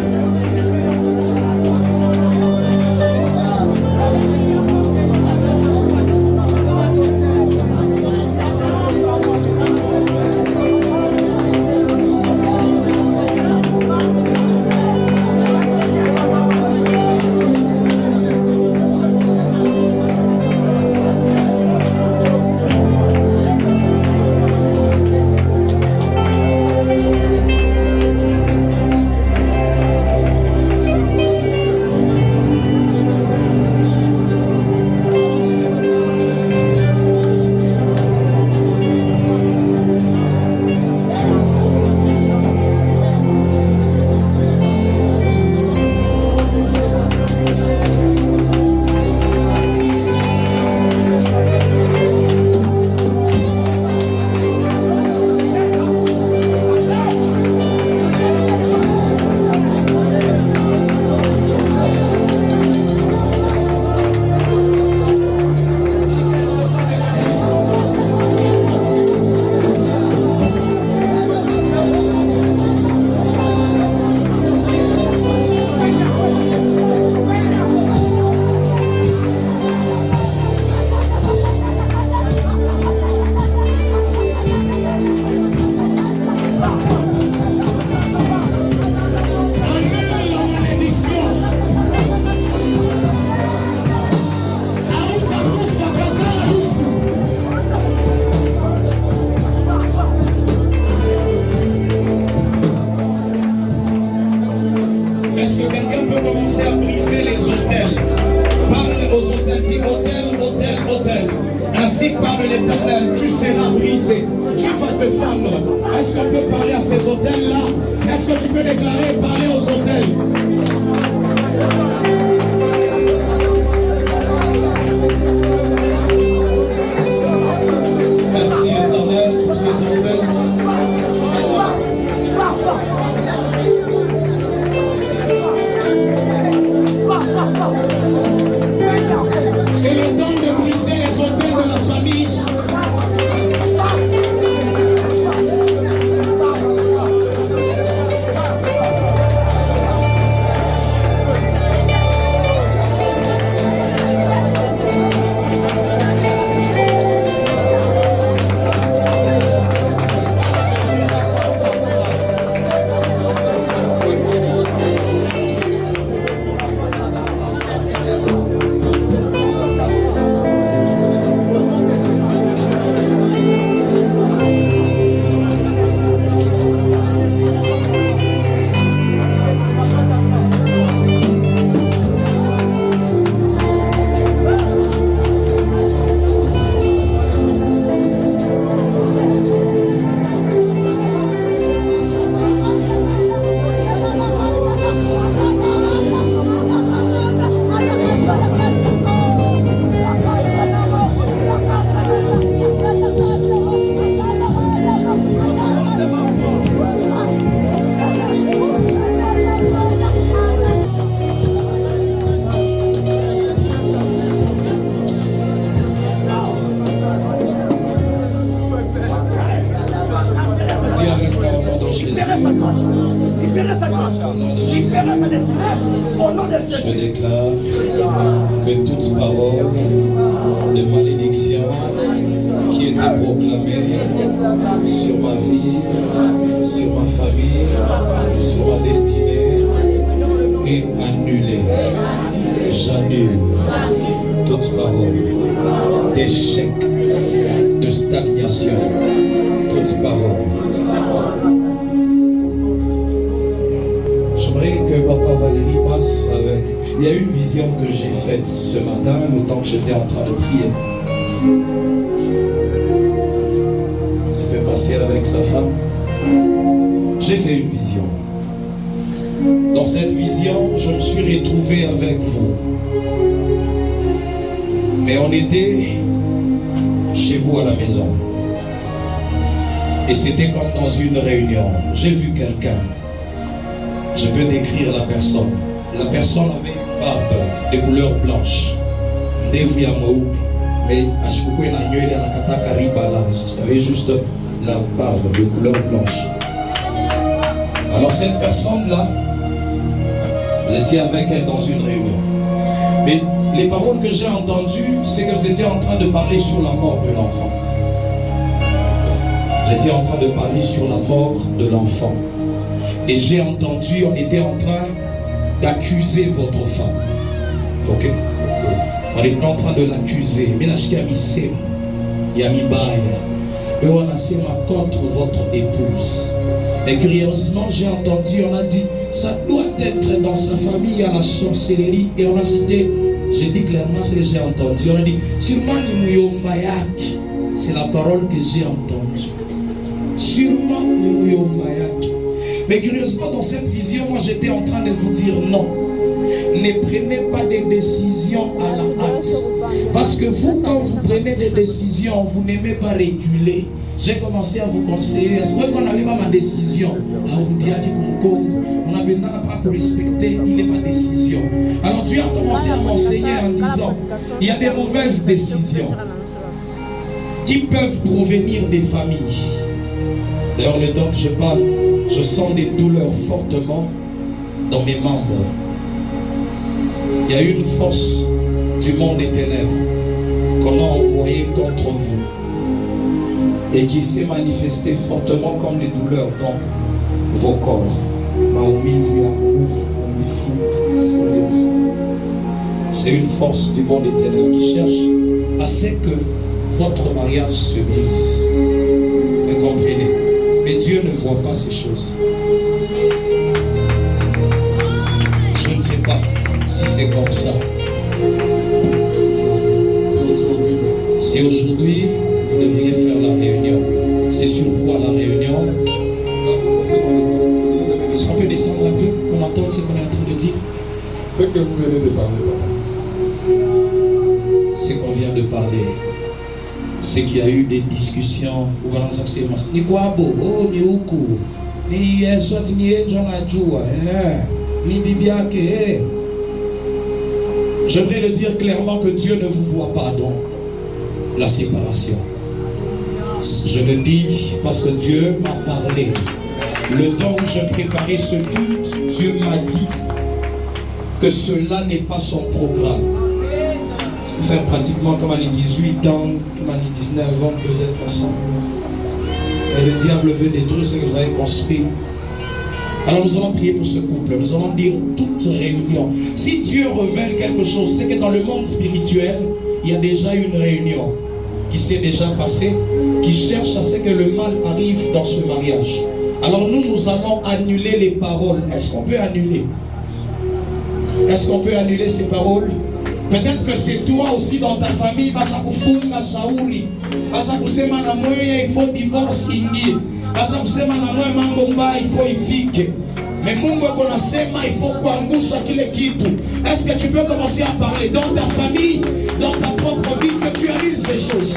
Ainsi parle l'Éternel, tu seras brisé, tu vas te fendre. Est-ce qu'on peut parler à ces hôtels-là? Est-ce que tu peux déclarer, parler aux hôtels? Merci Éternel pour ces hôtels. C'est le temps de briser les hôtels de la famille. Je déclare que toute parole de malédiction qui était proclamée sur ma vie, sur ma famille, sur ma destinée est annulée. J'annule toute parole d'échec, de stagnation, toute parole. J'aimerais que Papa Valérie passe avec... Il y a une vision que j'ai faite ce matin, le temps que j'étais en train de prier. Ça peut passer avec sa femme. J'ai fait une vision. Dans cette vision, je me suis retrouvé avec vous. Mais on était chez vous à la maison. Et c'était comme dans une réunion. J'ai vu quelqu'un. Je peux décrire la personne. La personne avait une barbe de couleur blanche. Mais j'avais juste la barbe de couleur blanche. Alors cette personne-là, vous étiez avec elle dans une réunion. Mais les paroles que j'ai entendues, c'est que vous étiez en train de parler sur la mort de l'enfant. Vous étiez en train de parler sur la mort de l'enfant. Et j'ai entendu, on était en train d'accuser votre femme. Ok? On est en train de l'accuser. Mais là, je suis contre votre épouse. Et curieusement, j'ai entendu, on a dit, ça doit être dans sa famille à la sorcellerie. Et on a cité, j'ai dit clairement ce que j'ai entendu. On a dit, sûrement Nimuyo Mayak. C'est la parole que j'ai entendue. Sûrement Nimuyo Mayak. Mais curieusement, dans cette vision, moi j'étais en train de vous dire non. Ne prenez pas des décisions à la hâte. Parce que vous, quand vous prenez des décisions, vous n'aimez pas reculer. J'ai commencé à vous conseiller. Est-ce qu'on n'avait pas ma décision? On n'avait pas pour respecter, il est ma décision. Alors Dieu a commencé à m'enseigner en disant, il y a des mauvaises décisions qui peuvent provenir des familles. D'ailleurs, le temps que je parle, je sens des douleurs fortement dans mes membres. Il y a une force du monde des ténèbres qu'on a envoyée contre vous et qui s'est manifestée fortement comme des douleurs dans vos corps. C'est une force du monde des ténèbres qui cherche à ce que votre mariage se brise. Vous comprenez? Mais Dieu ne voit pas ces choses. Je ne sais pas si c'est comme ça. C'est aujourd'hui que vous devriez faire la réunion. C'est sur quoi la réunion? Est-ce qu'on peut descendre un peu, qu'on entende ce qu'on est en train de dire? Ce que vous venez de parler. Ce qu'on vient de parler. C'est qu'il y a eu des discussions où on a dit ni quoi beau, ni uku, ni soit ni enjonajua, ni bibiake. J'aimerais le dire clairement que Dieu ne vous voit pas dans la séparation. Je le dis parce que Dieu m'a parlé. Le temps où je préparais ce culte, Dieu m'a dit que cela n'est pas son programme. Ça fait pratiquement comme les 18 ans, comme les 19 ans que vous êtes ensemble. Et le diable veut détruire ce que vous avez construit. Alors nous allons prier pour ce couple. Nous allons dire toute réunion. Si Dieu révèle quelque chose, c'est que dans le monde spirituel, il y a déjà une réunion qui s'est déjà passée, qui cherche à ce que le mal arrive dans ce mariage. Alors nous allons annuler les paroles. Est-ce qu'on peut annuler? Est-ce qu'on peut annuler ces paroles? Peut-être que c'est toi aussi dans ta famille, il faut divorce, il faut ifike. Mais Mungu konasema il faut kuangusha kile kitu. Est-ce que tu peux commencer à parler dans ta famille, dans ta propre vie, que tu annules ces choses?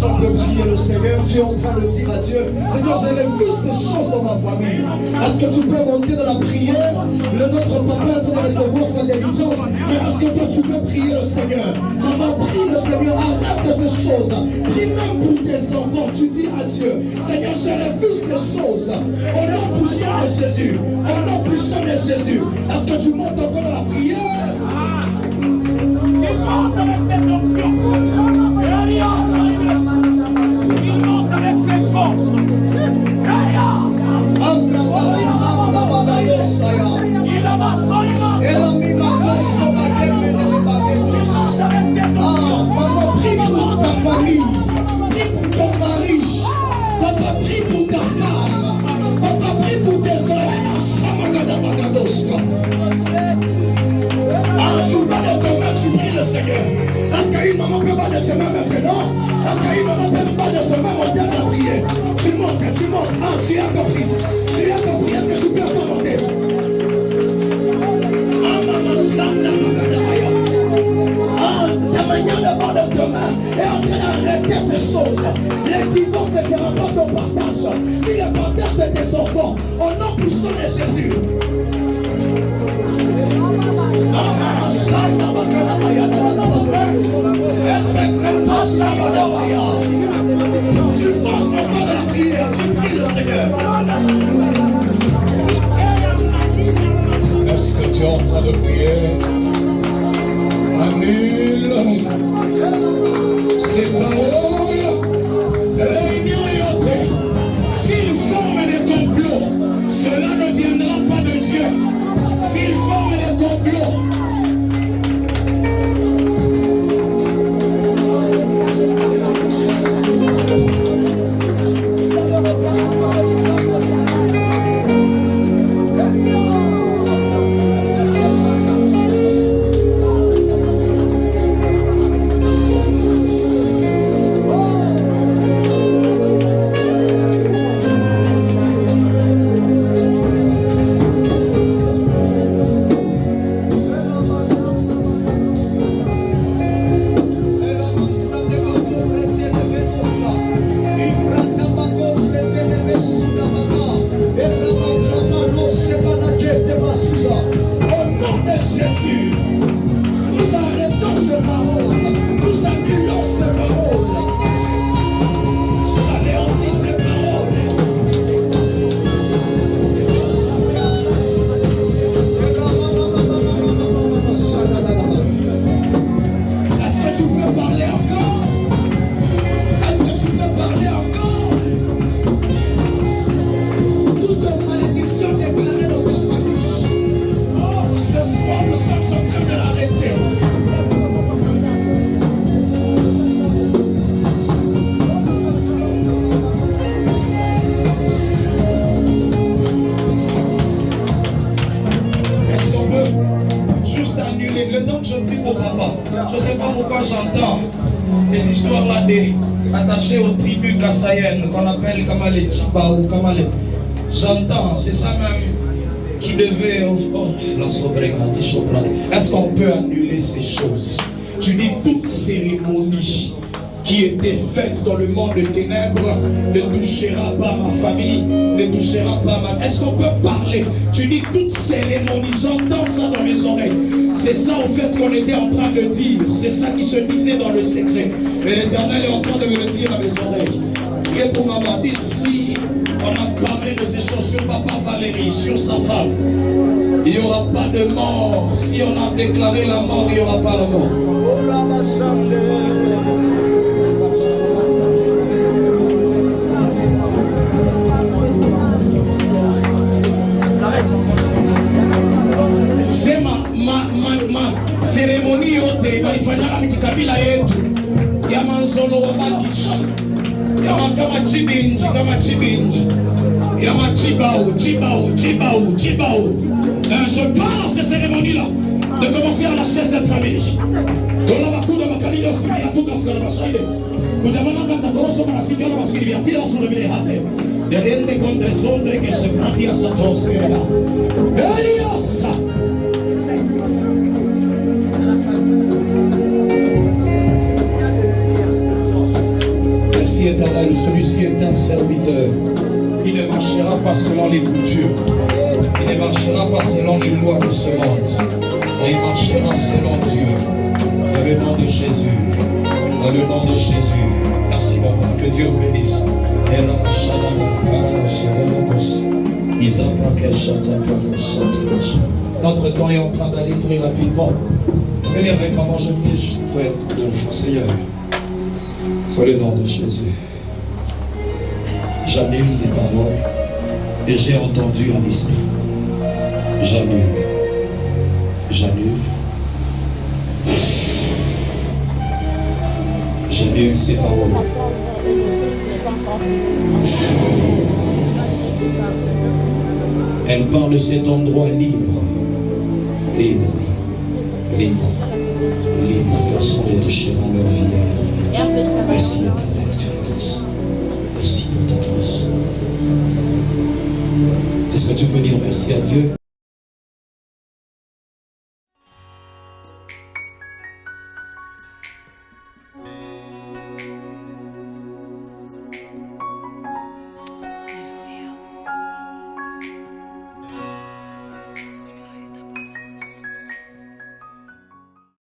si on peut prier le Seigneur? Tu es en train de dire à Dieu, Seigneur, j'avais vu ces choses dans ma famille. Est-ce que tu peux monter dans la prière? Notre papa est en train de recevoir sa délivrance. Mais est-ce que toi tu peux prier le Seigneur? Maman, prie le Seigneur, arrête de ces choses. Prie même pour tes enfants. Tu dis à Dieu, Seigneur, j'avais vu ces choses. Au nom puissant de Jésus. Au nom puissant de Jésus. Est-ce que tu montes encore dans la prière? Il monte avec cette onction. Il monte avec cette force. Maman, prie pour ta famille. Prie pour ton mari. Papa, prie pour ta femme. Papa, prie pour tes enfants. Tu vas dans ton main, tu pries le Seigneur. Est-ce qu'une maman peut pas de ses mains maintenant? Est-ce qu'une maman peut pas de ses mains monter la prière? Tu montes. Tu as compris. Est-ce que tu peux te monter? La manière de bord de demain est en train d'arrêter ces choses. Les divorces ne seront pas ton partage, ni le partage de tes enfants. Au nom puissant de Jésus. Tu forces encore de la prière, tu pries le Seigneur. Est-ce que tu es en train de prier? Annule ces paroles de l'ignorité. S'ils forment des complots, cela ne viendra pas de Dieu. S'ils forment des complots, je ne sais pas pourquoi j'entends les histoires là attachées aux tribus kassayennes qu'on appelle comme les Chiba ou comme les... J'entends, c'est ça même qui devait... Est-ce qu'on peut annuler ces choses? Tu dis toute cérémonie qui était faite dans le monde de ténèbres ne touchera pas ma famille, ne touchera pas ma... Est-ce qu'on peut parler? Tu dis toute cérémonie, j'entends ça dans mes oreilles. C'est ça au fait qu'on était en train de dire. C'est ça qui se disait dans le secret. Mais l'Éternel est en train de me le dire à mes oreilles. Et pour maman, dites si on a parlé de ces choses sur papa Valérie, sur sa femme, il n'y aura pas de mort. Si on a déclaré la mort, il n'y aura pas de mort. C'est ma cérémonie yote baifanyaka mikikabila yetu ya manzolo wa bakishi ya kama chibinji ya machibao. Je parle ces cérémonies là de commencer à lâcher cette famille. Dans la bakuda bakalios ya tuka skala bashaide kudamana katakoroso marasikana masikiliatia sur le hate de rende contre sondre que se pratia sa tosera Elias. Merci éternel, celui-ci est un serviteur. Il ne marchera pas selon les coutumes. Il ne marchera pas selon les lois de ce monde. Mais il marchera selon Dieu. Dans le nom de Jésus. Dans le nom de Jésus. Merci mon Père. Que Dieu vous bénisse. Notre temps est en train d'aller très rapidement. Prenez avec maman, je prie, je prie pour le Seigneur. Au nom de Jésus. J'annule les paroles et j'ai entendu un esprit. J'annule. J'annule. J'annule ces paroles. Elle parle de cet endroit libre. Libre. Libre. Libre. Personne ne touchera leur vie à leur mariage. Merci éternel, tu es grâce. Merci pour ta grâce. Est-ce que tu peux dire merci à Dieu?